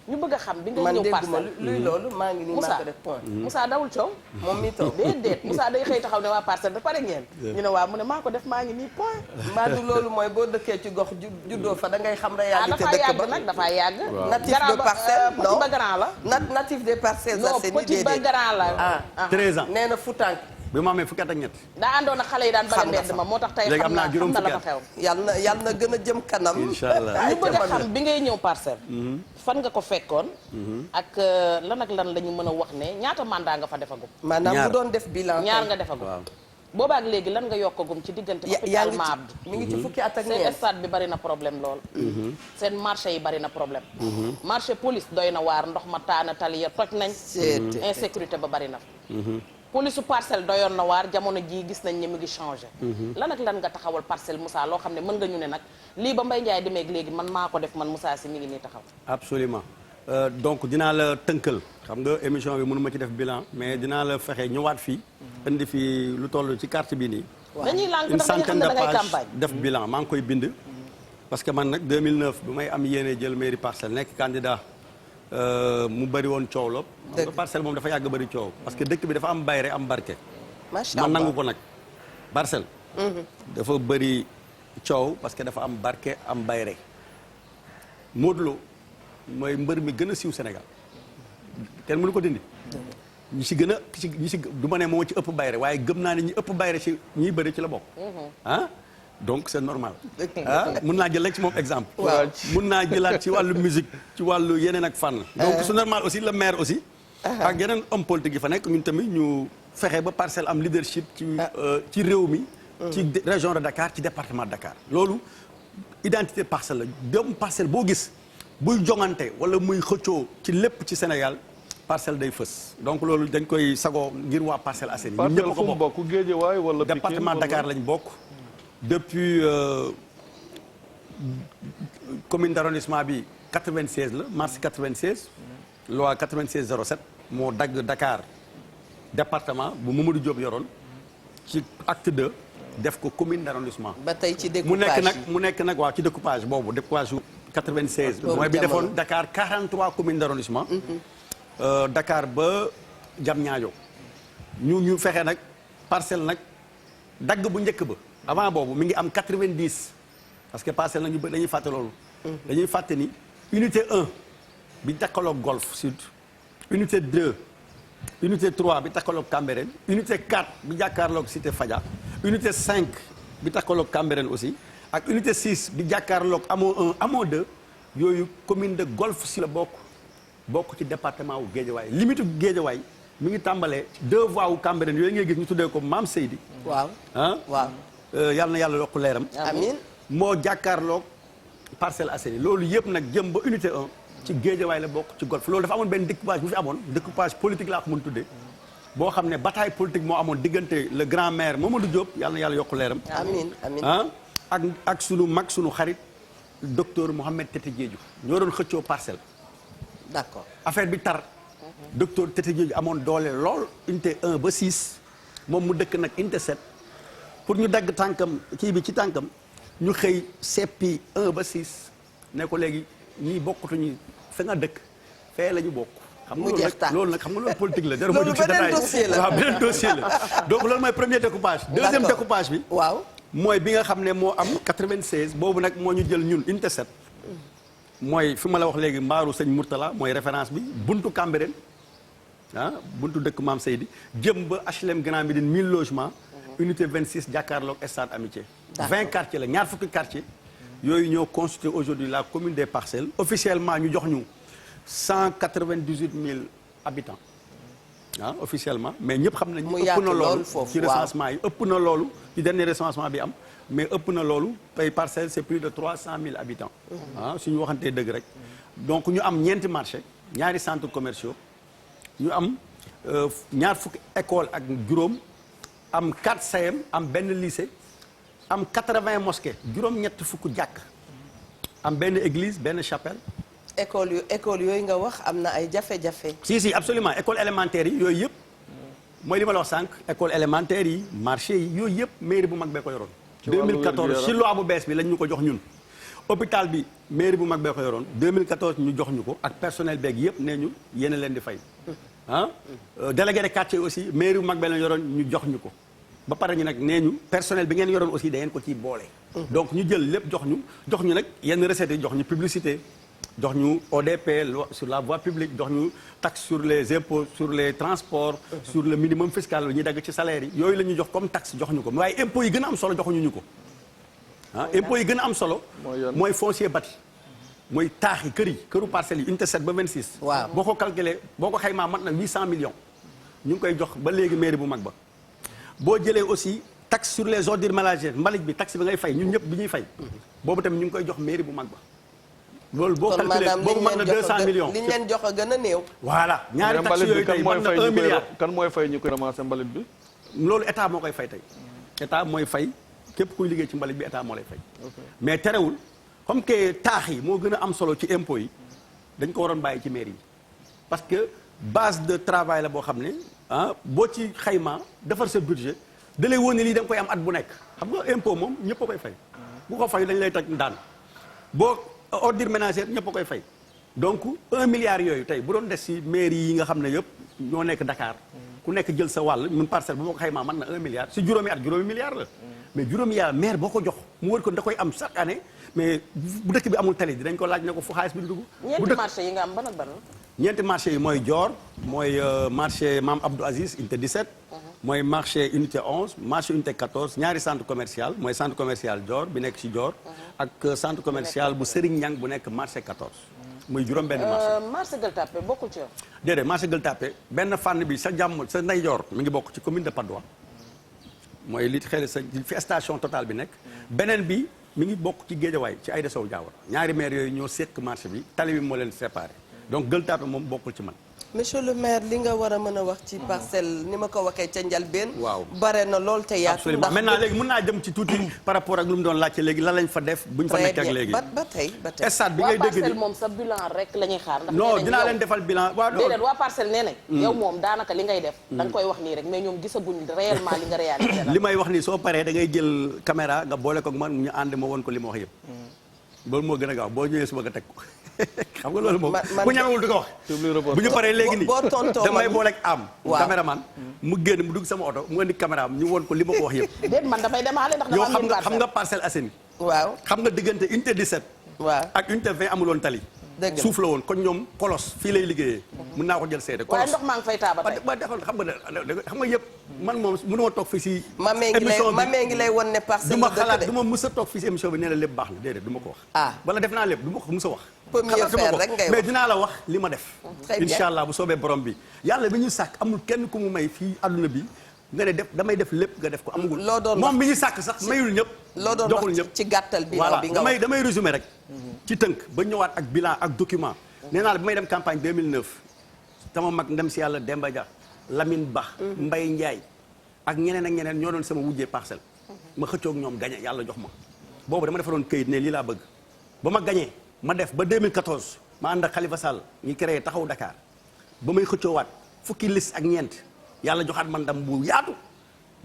Speaker 2: ñu bëgg a xam bi nga ñëw parcelle
Speaker 1: luy loolu maa ngi nii maa ko def point
Speaker 2: Moussa dawul coow
Speaker 1: moom mi toog
Speaker 2: déedéet Moussa day xëy taxaw ne waa parcelle da pare ngeen ñu ne waaw mu ne maa ko def maa ngi nii point
Speaker 1: mbaa du loolu mooy boo dëkkee ci gox juddoo fa da ngay xam réalité dëkk ba
Speaker 2: nag dafaa yàgg
Speaker 1: natif de parcelle
Speaker 2: petit ba grand la
Speaker 1: natif des Parcelles Assainies
Speaker 2: non petit ba grand la
Speaker 3: 13 ans
Speaker 1: nee na Foutank
Speaker 3: bi ma amee fukki at ak ñett
Speaker 2: daa àndoon ak xale yi daan bale mbedd ma moo tax tey xam na la fa xew
Speaker 1: yàlla na gën a jëm kanam
Speaker 3: inshallah
Speaker 2: ñu bëgg a xam bi ngay ñëw parcelle fan nga ko fekkoon ak lan ak lan la ñu mën a wax ne ñaata mandat nga fa defagum
Speaker 1: maanaam bu doon def bilan
Speaker 2: ñaar nga defagum boobaak léegi lan nga yokkagum ci diggante hôpital Maabdu
Speaker 1: mi ngi ci fukki at ak ñeent
Speaker 2: seen stade bi bari na problème lool seen marché yi bari na problème marché police doy na waar ndox ma taana tali ya toj nañ insécurité ba bari na police su parcelle doyoon na waar jamono jii gis nañ ne mu ngi changé lan ak lan nga taxawal parcelle Moussa loo xam ne mën nga ñu ne nag lii ba Mbaye Ndiaye demee léegi man maa ko def man Moussa Sy mi ngi nii taxaw
Speaker 3: absolument donc dinaa la tënkal xam nga émission bi mënu ma ci def bilan mais dinaa la fexe ñëwaat fii indi fii lu toll ci carte bi nii
Speaker 2: dañuy lànk
Speaker 3: une
Speaker 2: ndax dañuy xam
Speaker 3: centaine
Speaker 2: ne
Speaker 3: de
Speaker 2: da ngay
Speaker 3: pages
Speaker 2: campagne
Speaker 3: def bilan maa ngi koy bind parce que man nag 2009 bi may am yéene jël mairie parcelle nekk candidat mu bëri woon coow la xam nga parcelle moom dafa yàgg bëri coow parce que dëkk bi dafa am bayre am barke
Speaker 1: macha
Speaker 3: man
Speaker 1: allah
Speaker 3: nangu ko nag parcelle dafa bëri coow parce que dafa am barke am bayre Modou Lo mooy mbër mi gën a siiw Sénégal kenn mënu ko dindi ñi si gën a ñi si du ma ne moo ci ëpp bayre waaye gëm naa ne ñi ëpp bayre ci ñiy bëri ci la bokk ah donc c'est normal mun naa jël rek ci moom exemple mun naa jëlaat ci wàllu musique ci wàllu yeneen ak fànn donc c'est normal aussi le maire aussi ak yeneen homme politique yi fa nekk ñun tamit ñu fexe ba parcelle am leadership ci réew mi ci région de Dakar ci département de Dakar loolu identité parcelle la doomu parcelle boo gis buy jongante wala muy xëccoo ci lépp ci Sénégal parcelle day fës donc loolu dañ koy sagoo ngir waa Parcelles Assainies ñun ñëpp ko bokk
Speaker 4: Guédiawaye wala Pikine
Speaker 3: département Dakar lañ bokk depuis commune d'arrondissement bi 96 la mars 96 loi 96 07 moo dagg Dakar département bu Mamadou Diop yoroon ci acte 2 def ko commune d'arrondissement
Speaker 1: ba tey ci découpage
Speaker 3: mu nekk nag waaw ci découpage boobu découpage yu 96 mooy bi defoon Dakar 43 communes d'arrondissement Dakar ba Diamniadio ñu fexe nag parcelle nag dagg bu njëkk ba avant boobu mi ngi am 90 parce que parcelle nag ñu bëri dañuy fàtte loolu dañuy fàtte ni unité 1 bi takkaloog Golf Sud unité 2 unité 3 bi takkaloog Cambérène unité 4 bi jàkkaarloog Cité Fadia unité 5 bi takkaloog Cambérène aussi ak unité 6 bi jàkkaarloog amoo 1 amoo 2 yooyu commune de Golf si la bokk ci département wu Guédiawaye limite gu Guédiawaye mi ngi tàmbalee 2 voies wu Cambérène yooyu ngay gis ñu tuddee ko Maam Seydi
Speaker 1: waaw
Speaker 3: waaw yàlla na yàlla yokk leeram
Speaker 1: amiin
Speaker 3: moo jàkkaarloog Parcelles Assainies loolu yëpp nag jëm ba unité 1 ci Guédiawaye la bokk ci Golf loolu dafa amoon benn découpage bu fi amoon découpage politique laa ko mën tuddee boo xam ne bataille politique moo amoon diggante le grand maire Mamadou Diop yàlla na yàlla yokk leeram
Speaker 1: amiin amiin
Speaker 3: ak sunu mag sunu xarit docteur Mohamed Tete Diédhiou ñoo doon xëccoo parcelle
Speaker 1: d'accord
Speaker 3: affaire bi tar docteur Tete Diédhiou amoon doole lool unité 1 ba 6 moom mu dëkk nag unité 7 pour ñu dagg tànkam kii bi ci tànkam ñu xëy seppi 1 ba 6 ne ko léegi ñii bokkatuñu fa nga dëkk fee la ñu bokk. xam nga loolu nag xam nga loolu politique la.
Speaker 1: loolu beneen dossier la
Speaker 3: waaw beneen dossier la donc loolu mooy premier découpage. deuxième découpage bi.
Speaker 1: waaw
Speaker 3: mooy bi nga xam ne moo am 96 boobu nag moo ñu jël ñun unité 7. mooy fi ma la wax léegi mbaaru sëñ Mourtala mooy référence bi buntu Cambérène buntu dëkk Maam Seydi jëm ba HLM Grand Médine 1000 logements. unité 26 jàkkaarloog stade Amitié. 20 quartiers la ñaar fukki quartiers. yooyu ñoo constitué aujourd'hui la commune des Parcelles. officiellement ñu jox ñu 198 000 habitants. officiellement mais ñëpp xam nañu ëpp na loolu ci recensement yi ëpp na loolu ci dernier recensement bi am mais ëpp na loolu tey Parcelles c'est plus de 300 000 habitants. suñu waxantee dëgg rek. donc ñu am ñeenti marché ñaari centres commerciaux ñu am ñaar fukki école ak juróom am 4 CM am benn lycée am 80 mosquées juróom-ñett fukk jàkk am benn église benn chapelle.
Speaker 1: école yooyu nga wax am na ay jafe-jafe.
Speaker 3: si absolument école élémentaire yi yooyu yëpp mooy li ma la wax sànq école élémentaire yi marché yi yooyu yëpp mairie bu mag bee ko yoroon. 2014 ci loi bu bees bi lañ ñu ko jox ñun. hôpital bi mairie bu mag bee ko yoroon 2014 ñu jox ñu ko ak personnel beeg yëpp nee ñu yéen a leen di fay. délégué de quartier aussi mairie bu mag bee leen yoroon ñu jox ñu ko. ba pare ñu nag nee ñu personnel bi ngeen yoroon aussi da ngeen ko ciy boole. donc ñu jël lépp jox ñu nag yenn recettes yi jox ñu publicité. jox ñu ODP sur la voie publique jox ñu taxe sur les impôts sur les transports. sur le minimum fiscal ñuy dagg ci salaire yi. yooyu la ñuy jox comme taxe jox ñu ko waaye impôts yi gën a am solo joxuñu ñu ko. impôts yi gën a am solo. mooy foncier bâti. mooy taax yi kër yi këru parcelles yi unité 7 ba 26.
Speaker 1: waaw
Speaker 3: boo ko calculé boo ko xaymaa mat na 800 millions. ñu ngi koy jox ba léegi mairie bu mag ba. boo jëlee aussi taxe sur les ordures ménagères mbalit bi taxe bi ngay fay ñun ñëpp bi ñuy fay. boobu tamit ñu ngi koy jox mairie bu mag ba. loolu boo calculé boobu mën na 200 millions
Speaker 1: li ñu leen jox a gën a néew.
Speaker 3: voilà ñaari taxes yooyu tey mën na 1 milliard.
Speaker 4: kan mooy fay ñu koy ramasser mbalit bi.
Speaker 3: loolu état moo koy fay tey. état mooy fay képp kuy liggéey ci mbalit bi état moo lay fay. mais terewul comme que taax yi moo gën a am solo ci impôts yi dañ ko waroon bàyyi ci mairie yi. parce que base de travail la boo xam ne boo ci xayma defar sa budget da lay wóor ne lii da nga koy am at bu nekk xam nga impôt moom ñëpp a koy fay. bu ko fay dañ lay teg daan boo. ordure ménagère ñëpp a koy fay donc 1 milliard yooyu tey bu doon des ci mairie yi nga xam ne yëpp ñoo nekk Dakar ku nekk jël sa wàll mun parcelle bu ma ko xaymaa mën na 1 milliard ci juróomi at juróomi milliard la mais juróomi milliard maire boo ko jox mu wër ko da koy am chaque année mais bu dëkk bi amul tali dinañ ko laaj ne ko fu xaalis bi di dugg.
Speaker 2: ñeenti marché yi nga am ban ak ban.
Speaker 3: ñeenti marché yi mooy Dior mooy marché Mame Abdou Aziz unité 17. mooy marché unité 11 marché unité 14 ñaari centre commercial mooy centre commercial Dior bi nekk ci Dior. ak centre commercial bu Serigne Niang bu nekk marché 14. muy juróom benn marché.
Speaker 2: marché Gueule Tapée bokkul ci yow.
Speaker 3: déedéet marché Gueule Tapée benn fànn bi sa jàmm sa ndeyjoor mi ngi bokk ci commune de Patte d'Oie mooy li xëy sa fi station Total bi nekk. beneen bi mi ngi bokk ci Guédiawaye ci Aïda Sow Diawara ñaari maire yooyu ñoo séq marché bi tali bi moo leen séparé donc Gueule Tapée moom bokkul ci man.
Speaker 1: monsieur le maire li nga war a mën a wax ci parcelle ni ma ko waxee ca njalbeen.
Speaker 3: waaw
Speaker 1: bare na lool te yaatu.
Speaker 3: absolument maintenant léegi mën naa jëm ci tuuti par rapport ak lu mu doon laajte léegi lan lañ fa def. buñ fa nekk ak léegi
Speaker 1: ba tey.
Speaker 3: stade bi ngay dégg
Speaker 2: parcelle moom sa bilan rek la ñuy xaar. ndax
Speaker 3: non dinaa leen defal bilan. waaw
Speaker 2: déedéet waa parcelle nee nañ. yow moom daanaka li ngay def. da nga koy wax nii rek mais ñoom gisaguñ réellement li nga réalisé la.
Speaker 3: li may wax nii soo paree da ngay jël caméra nga boole ko ak man ñu ànd ma woon ko li ma wax yëpp. loolu moo gën a gaaw boo ñëwee suba nga teg ko xam nga loolu moom bu ñamewul du ko wax bu ñu paree léegi nii damay boole ak am caméraman mu génn mu dugg sama oto mu indi caméra ñu woon ko li ma ko wax yëpp
Speaker 2: déet man damay demaale ndax
Speaker 3: yow xam nga Parcelles Assainies
Speaker 1: waaw xam
Speaker 3: nga diggante unité 17
Speaker 1: waaw
Speaker 3: ak unité 20 amul woon tali suuf la woon kon ñoom kolos fii lay liggéeyee mën naa ko jël seede
Speaker 2: waaye ndox maa ngi fay taaba tey
Speaker 3: xam nga yëpp man moom mënu ma toog fii si
Speaker 1: émission bi mamee ngi lay won ne Parcelles
Speaker 3: du ma xalaat du ma mës a toog fii si émission bi nee na lépp baax na déedéet du ma ko wax wala def naa lépp du ma ko mës a wax mais dinaa la wax li ma def incha allah bu soobee borom bi yàlla bi ñu sàkk amul kenn ku mu may fii àdduna bi nga ne def damay def lépp nga def ko amagul moom bi ñu sàkk sax mayul ñëpp
Speaker 1: loo doon
Speaker 3: joxul
Speaker 1: wax
Speaker 3: ñëpp
Speaker 1: ci gàttal bilan bi nga
Speaker 3: voilà damay résumé rek ci tënk ba ñëwaat ak bilan ak document nee naa la bi may dem campagne 2009 sama mag ndem si yàlla Demba Dia Lamine Ba Mbaye Ndiaye ak ñeneen ñoo doon sama wujjee parcelle ma xëccoog ñoom gañe yàlla jox ma boobu dama defaroon këyit ne lii laa bëgg ba ma gañee ma def ba 2014 ma ànd ak Khalifa Sall ñu créé taxaw Dakar ba may xëccoowaat fukki liste ak ñeent yàlla joxaat man ndam bu yaatu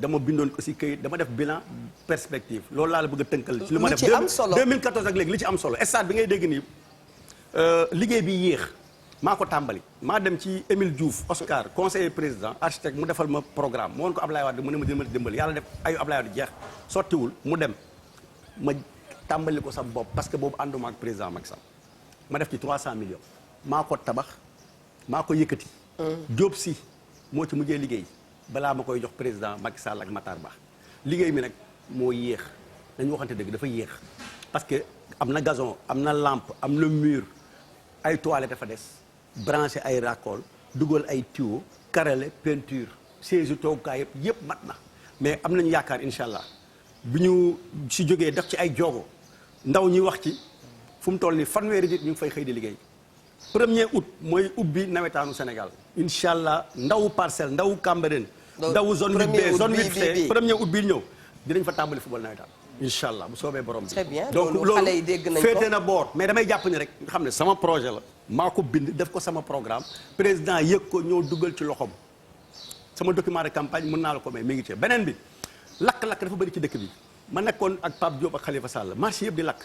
Speaker 3: dama bindoon aussi këyit dama def bilan perspective loolu laa la bëgg a tënkal. ci li ma def 2014 ak léegi li ci am solo stade bi ngay dégg nii liggéey bi yéex maa ko tàmbali maa dem ci Émile Diouf Oscar conseiller président architecte mu defal ma programme mu woon ko Ablaye Wade mu ne ma dimbali yàlla def ayu Ablaye Wade jeex sottiwul mu dem ma tàmbali ko sa bopp parce que boobu ànduma ak président Macky Sall ma def ci 300 millions maa ko tabax maa ko yëkkati. Diop si moo ci mujjee liggéey balaa ma koy jox président Macky Sall ak Matar Ba liggéey mi nag moo yéex dañu waxante dëgg dafa yéex parce que am na gazon am na lampe am na mur ay toilettes dafa des branché ay racole dugal ay tuyaux carrelé peinture siège toogukaay yëpp mat na mais am nañu yaakaar incha allah bi ñu si jógee def ci ay joogo ndaw ñi wax ci fu mu toll nii fanweeri nit ñu ngi fay xëy di liggéey 1er août mooy ubbi nawetaanu Sénégal incha allah ndawu Parcelles ndawu Cambérène ndawu zone 8B zone 8C 1er août bii ñëw dinañ fa tàmbali football nawetaan incha allah bu soobee borom bi.
Speaker 1: très bien
Speaker 3: donc
Speaker 1: loolu xale yi dégg nañ ko
Speaker 3: féete na boor mais damay jàpp ni rek nga xam ne sama projet la maa ko bind def ko sama programme président yëg ko ñoo dugal ci loxoom sama document de campagne mën naa la ko may mi ngi ci beneen bi lakk-lakk dafa bëri ci dëkk bi ma nekkoon ak Pape Diop ak Khalifa Sall marché yëpp di lakk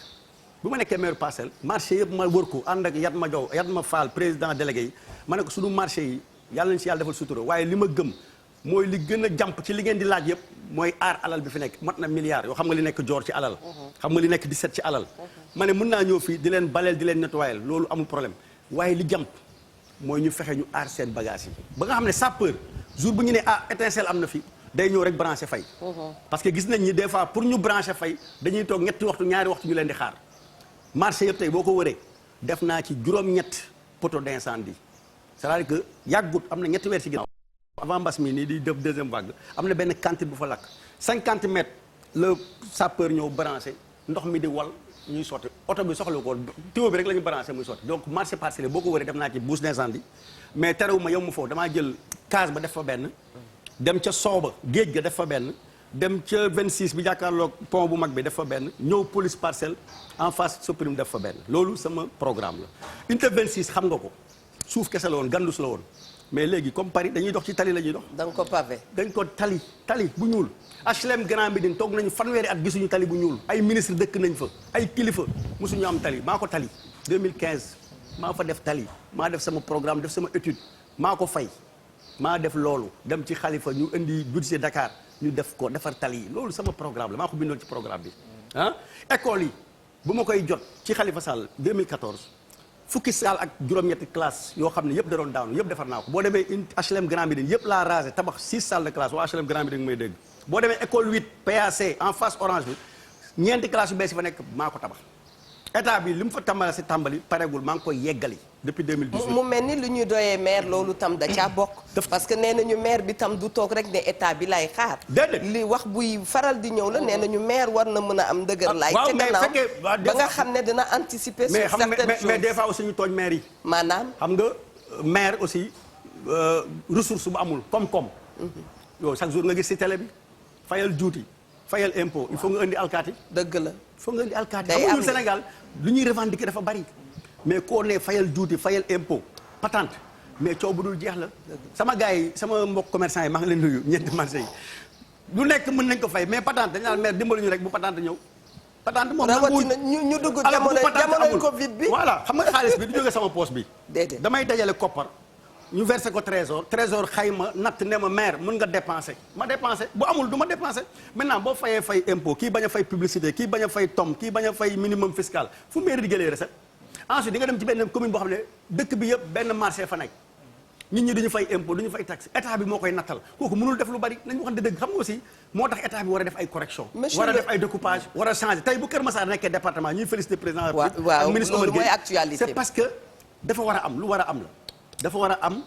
Speaker 3: bu ma nekkee maire Parcelles marché yëpp ma wër ko ànd ak Yatma Fall président délégué yi ma ne ko suñu marché yi yàlla nañ si yàlla defal sutura waaye li ma gëm mooy li gën a jàmp ci li ngeen di laaj yëpp mooy aar alal bi fi nekk mat na milliards yoo xam nga li nekk joor ci alal xam nga li nekk 17 ci alal ma ne mën naa ñëw fii di leen baleel di leen nettoyer loolu amul problème waaye li jàmp mooy ñu fexe ñu aar seen bagage yi ba nga xam ne sapeur jour bu ñu ne étincelle am na fi day ñëw rek branché fay parce que gis nañ ni des fois pour ñu branché fay dañuy toog ñetti waxtu ñaari waxtu ñu leen di xaar marché yëpp tey boo ko wëree def naa ci juróom-ñett poteau d'incendie c'est-à-dire que yàggut am na ñetti weer ci ginnaaw avant mbas mi nii di def deuxième vague am na benn cantine bu fa lakk 50 mètres le sapeur ñëw branché ndox mi di wal ñuy sotti oto bi soxla ko tuyau bi rek la ñu branché muy sotti donc marché Parcelles boo ko wëree def naa ci bouche d'incendie mais terewuma yow mu foofu damaa jël case ba def fa benn dem ca sooba géej ga def fa benn dem ca 26 bi jàkkaarloog pont bu mag bi def fa benn ñëw police Parcelles en face Soprim def fa benn loolu sama programme la unité 26 xam nga ko suuf kese la woon gandus la woon mais léegi comme Paris dañuy dox ci tali la ñuy dox.
Speaker 1: da nga ko pavé.
Speaker 3: dañ ko tali bu ñuul HLM Grand Médine toog nañu fanweeri at gisuñu tali bu ñuul ay ministre dëkk nañ fa ay kilifa mosuñu am tali maa ko tali 2015 maa fa def tali maa def sama programme def sama étude maa ko fay maa def loolu dem ci Khalifa ñu indi budget Dakar ñu def ko defar tali yi loolu sama programme la maa ko bindoon ci programme bi école yi bu ma koy jot ci Khalifa Sall 2014 fukki saal ak juróom-ñetti classe yoo xam ne yëpp da doon daanu yëpp defar naa ko boo demee HLM Grand Médine yëpp laa rasé tabax 6 salles de classe waa HLM Grand Médine may dégg boo demee école 8 PAC en face orange bi ñeenti classe yu bees yi fa nekk maa ko tabax état bi li mu fa tàmbali paregul maa ngi koy yeggali depuis 2018.
Speaker 1: mu mel ni lu ñuy doyee maire loolu tam da caa bokk. parce que nee nañu maire bi tam du toog rek ne état bi lay xaar.
Speaker 3: déedéet
Speaker 1: li wax buy faral di ñëw la nee nañu maire war na mën a am dëgër laay. te gannaaw ba nga xam ne dina anticiper. sur certaines choses
Speaker 3: mais des fois aussi ñu tooñ maire yi.
Speaker 1: maanaam.
Speaker 3: xam nga maire aussi ressource bu amul koom-koom. yow chaque jour nga gis ci télé bi fayal juuti fayal impôt il faut nga indi alkaati.
Speaker 1: dëgg la.
Speaker 3: foog nga indi alkaati xam nga ñun Sénégal lu ñuy revendiquer dafa bari mais koo ne fayal juuti fayal impôt patente mais coow bu dul jeex la sama gars yi sama mbokk commerçant yi maa ngi leen nuyu ñeenti marché yi lu nekk mën nañ ko fay mais patente dañ naan maire dimbali ñu rek bu patente ñëw patente moom
Speaker 1: rawatina ñu dugg jamonoy Covid bi
Speaker 3: voilà xam nga xaalis bi du jógee sama poche bi
Speaker 1: déedéet
Speaker 3: damay dajale koppar ñu versé ko trésor xayma natt ne ma maire mën nga dépenser ma dépenser bu amul du ma dépenser maintenant boo fayee fay impôt kii bañ a fay publicité kii bañ a fay tom kii bañ a fay minimum fiscal fu mairie di jëlee recette ensuite di nga dem ci benn commune boo xam ne dëkk bi yëpp benn marché fa nekk nit ñi duñu fay impôt duñu fay taxe état bi moo koy nattal kooku mënul def lu bari nañu waxante dëgg xam nga aussi moo tax état bi war a def ay correction war a def ay découpage war a changer tey bu Kër Massar nekkee département ñuy féliciter président ak ministre Omar Gueye c'est parce que dafa war a am lu war a am la dafa war a am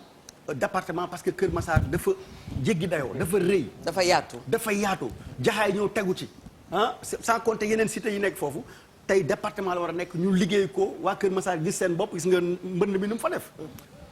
Speaker 3: département parce que Kër Massar dafa jéggi dayoo dafa rëy. dafa yaatu jaxaay ñëw tegu ci sans compter yeneen cités yi nekk foofu tey département la war a nekk ñu liggéey ko waa Kër Massar gis seen bopp gis nga mbënd bi nu mu fa def.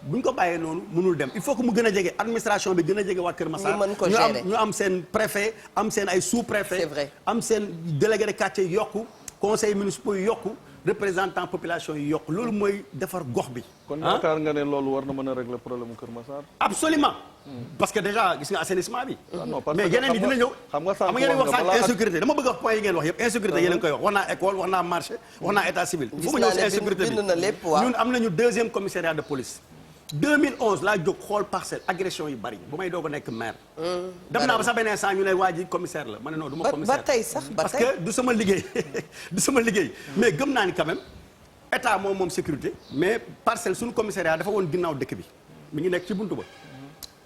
Speaker 3: bu ñu ko bàyyee noonu mënul dem il faut que mu gën a jege administration bi gën a jege waa Kër Massar.
Speaker 1: ñu mën ko gérer
Speaker 3: ñu am seen préfet am seen ay sous-préfet.
Speaker 1: c'est vrai
Speaker 3: am seen délégué de quartier yokku conseil municipal yi yokku représentant population yi yokk loolu mooy defar gox bi.
Speaker 4: kon yaakaar nga ne loolu war na mën a régler problème mu Kër Massar.
Speaker 3: absolument parce que déjà gis nga assainissement bi.
Speaker 4: non parce
Speaker 3: mais
Speaker 4: que
Speaker 3: yeneen yi dina ñëw.
Speaker 4: xam nga sànq
Speaker 3: ngeen wax
Speaker 4: balaa
Speaker 3: insécurité dama bëgg a wax point yi ngeen wax yëpp insécurité yéen a ngi koy wax wax naa école wax naa marché wax naa état civil. fu mu ñëw si insécurité bi ñun am nañu deuxième commissariat de police. 2011 laa jóg xool parcelle agression yu bari bu may doog a nekk maire. dem naa ba sax benn instant ñu ne waa ji commissaire la ma ne non du ma commissaire.
Speaker 1: ba tey sax ba
Speaker 3: parce
Speaker 1: tey
Speaker 3: que du sama liggéey du sama liggéey mais gëm naa ni quand même état moom sécurité mais parcelle suñu commissariat dafa woon ginnaaw dëkk bi mi ngi nekk ci buntu ba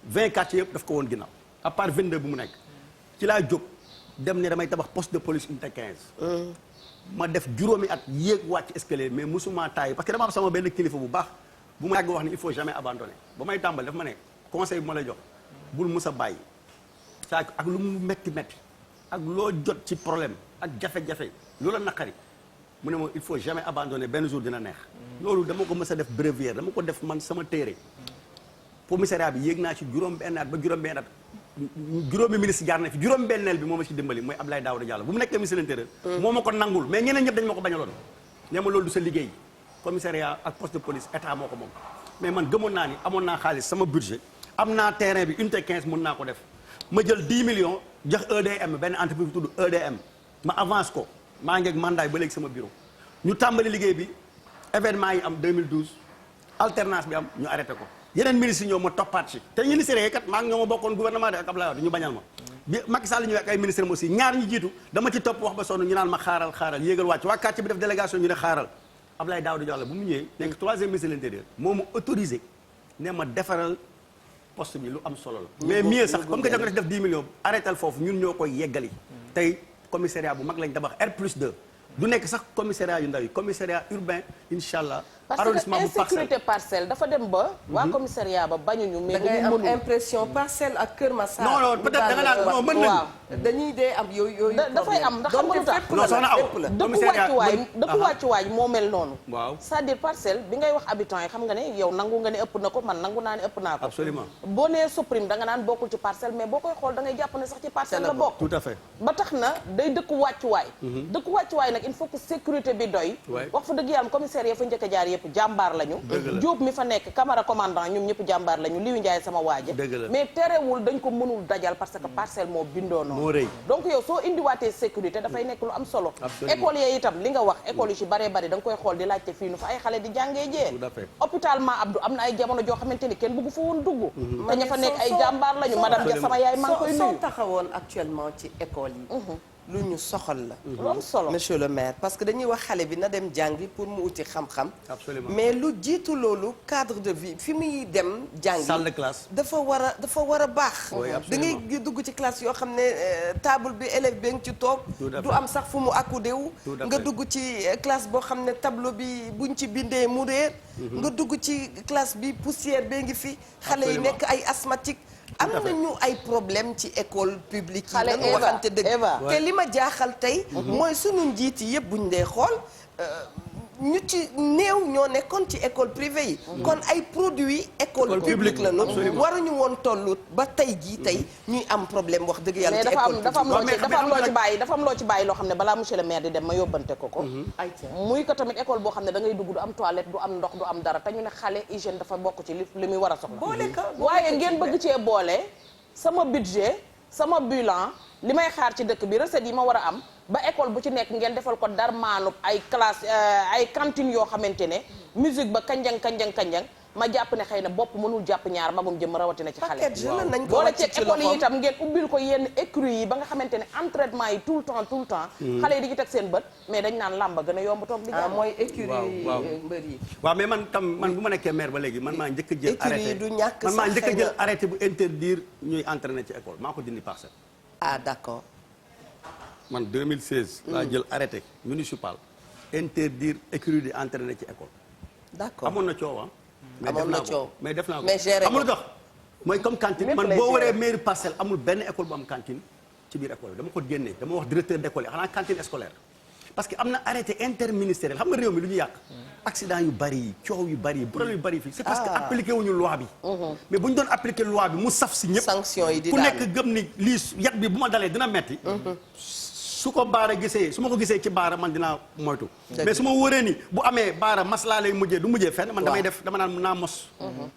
Speaker 3: 20 quartiers yëpp daf ko woon ginnaaw à part 22 bu mu nekk ci laa jóg dem ne damay tabax poste de police unité 15. ma def juróomi at yéeg wàcc escalier mais musuma taay parce que dama am sama benn kilifa bu baax bu ma yàgg wax ni il faut jamais abandonner ba may tàmbali daf ma ne conseil bu ma lay jox bul mus a bàyyi saa ak lu mu metti ak loo jot ci problème ak jafe-jafe loola naqari mu ne moom il faut jamais abandonner benn jour dina neex. loolu dama ko mës a def bréviaire dama ko def man sama téere commissariat bi yéeg naa ci juróom-benn at ba juróom-benn at juróomi ministre jaar na fi juróom-benneel bi moo ma ci dimbali mooy Abdoulaye Daouda Diallo bu mu nekkee ministre de l'Intérieur. moo ma ko nangul mais ñeneen ñëpp dañu ma ko bañaloon. nee ma loolu du sa liggéey commissariat ak poste de police état moo ko moom mais man gëmoon naa ni amoon naa xaalis sama budget am naa terrain bi unité 15 mën naa ko def ma jël 10 millions jox EDM benn entreprise bu tudd EDM ma avance ko maa ngi ak mandat ba léegi sama bureau ñu tàmbali liggéey bi événement yi am 2012 alternance bi am ñu arrêté ko yeneen ministres yi ñëw ma toppaat ci te ministres yi kat maa ngi ñoo ma bokkoon gouvernement de ak Abdoulaye Wade ñu bañal ma bi Macky Sall ñëwee ak ay ministres aussi ñaar ñu jiitu dama ci topp wax ba sonn ñu naan ma xaaral yéegal wàcc waa quartier bi def délégation ñu ne xaaral Abdoulaye Daouda Diallo bu mu ñëwee nekk 3e ministre de l'Intérieur moo ma autorisé ne ma defaral poste bi lu am solo la mais mieux sax comme que da nga def 10 millions arrêtal foofu ñun ñoo koy yeggali tey commissariat bu mag lañ tabax R+2 du nekk sax commissariat yu ndaw yi commissariat urbain incha allah. arrondissement bu
Speaker 2: parce que insécurité parcelle dafa dem ba. waa commissariat ba bañuñu mais
Speaker 1: da ngay am impression parcelle ak Kër Massar.
Speaker 3: non peut-être da nga naan non mën nañu.
Speaker 1: dañuy dee am yooyu.
Speaker 2: dafay am ndax xam nga lu tax.
Speaker 3: non soxna Awa
Speaker 2: dëkk wàccuwaay moo mel noonu.
Speaker 3: waaw
Speaker 2: c'est-à-dire parcelle bi ngay wax habitants yi xam nga ne yow nangu nga ne ëpp na ko man nangu naa ne ëpp naa ko.
Speaker 3: absolument
Speaker 2: boo nee supprime da nga naan bokkul ci parcelle mais boo koy xool da ngay jàpp ne sax ci parcelle la bokk.
Speaker 3: tout à fait
Speaker 2: ba tax na day dëkku wàccuwaay. dëkku wàccuwaay nag il faut que sécurité bi doy. wax fa dëgg yàlla commissaire ya fa njëkk a jaar yëpp jàmbaar lañu. Diop mi fa nekk Camara commandant ñoom ñëpp jàmbaar lañu Liwi Ndiaye sama waaja mais terewul dañ ko mënul dajal parce que parcelle moo bindoo noonu donc yow soo indiwaatee sécurité dafay nekk lu am solo école yee itam li nga wax école yu ci baree bari da nga koy xool di laajte fii nu fa ay xale di jàngee jee hôpital Ma Abdou am na ay jamono joo xamante ni kenn bëggu fa woon dugg te ña fa nekk ay jàmbaar lañu madame Dia sama yaay maa ngi koy nuyu
Speaker 1: soo taxawoon actuellement ci école yi lu ñu soxal la.
Speaker 2: lu am solo
Speaker 1: monsieur le maire parce que dañuy wax xale bi na dem jàngi pour mu uti xam-xam.
Speaker 3: absolument
Speaker 1: mais lu jiitu loolu cadre de vie fi muy dem. jàngi
Speaker 3: salle de classe.
Speaker 1: dafa war a baax. da ngay dugg ci classe yoo xam ne table bi élève bi nga ci toog. du am sax fu mu accoudé wu. nga dugg ci classe boo xam ne tableau bi buñ ci bindee mu réer. nga dugg ci classe bi poussière bee ngi fi. xale yi nekk ay asthmatique. am nañu ay problème ci école publique yi nañu waxante dëgg te li ma jaaxal tey mooy sunu njiit yi yëpp buñ dee xool ñu ci néew ñoo nekkoon ci école privée yi kon ay produits école publique la ñu waruñu woon tollu ba tey jii tey ñuy am problème wax dëgg yàlla ci école
Speaker 2: dafa am loo ci bàyyi loo xam ne balaa monsieur le maire di dem ma yóbbante ko muy ko tamit école boo xam ne da ngay dugg du am toilette du am ndox du am dara te ñu ne xale hygiène dafa bokk ci li muy war a soxla waaye ngeen bëgg cee boole sama budget sama bilan li may xaar ci dëkk bi recette yi ma war a am ba école bu ci nekk ngeen defal ko darmaanub ay classe ay cantines yoo xamante ne musique ba kanjang ma jàpp ne xëy na bopp mënul jàpp ñaar magum jëm rawatina ci xale boole ci école yi itam ngeen ubbil ko yenn écurie yi ba nga xamante ne entraînement yi tout le temps xale yi di ci teg seen bët mais dañ naan làmba gën a yomb toog di jàng
Speaker 1: mooy écurie mbër yi
Speaker 3: waaw mais man bu ma nekkee maire ba léegi man maa njëkk a jël arrêté man maa njëkk a jël arrêté bu interdire ñuy entraîner ci école maa ko dindi parcelle
Speaker 1: d'accord
Speaker 3: man 2016 laa jël arrêté municipal interdire écurie di entraîner ci école
Speaker 1: d'accord
Speaker 3: amoon na coow mais def naa ko
Speaker 1: géré
Speaker 3: amul tax mooy comme cantine man boo waree mairie parcelle amul benn école bu am cantine ci biir école dama ko génnee dama wax directeur d'école yi xanaa cantine scolaire parce que am na arrêté interministériel xam nga réew mi lu ñu yàq accident yu bari yi coow yu bari yi problème yu bari fii c'est parce que appliqué wuñu loi bi mais bu ñu doon appliqué loi bi mu saf si ñëpp
Speaker 1: sanction yi di
Speaker 3: ku nekk gëm ni lii yat bi bu ma dalee dina metti su ko baara gisee su ma ko gisee ci baara man dinaa moytu mais su ma wóoree ni bu amee baara mas laa lay mujjee du mujjee fenn man dama naan naa mos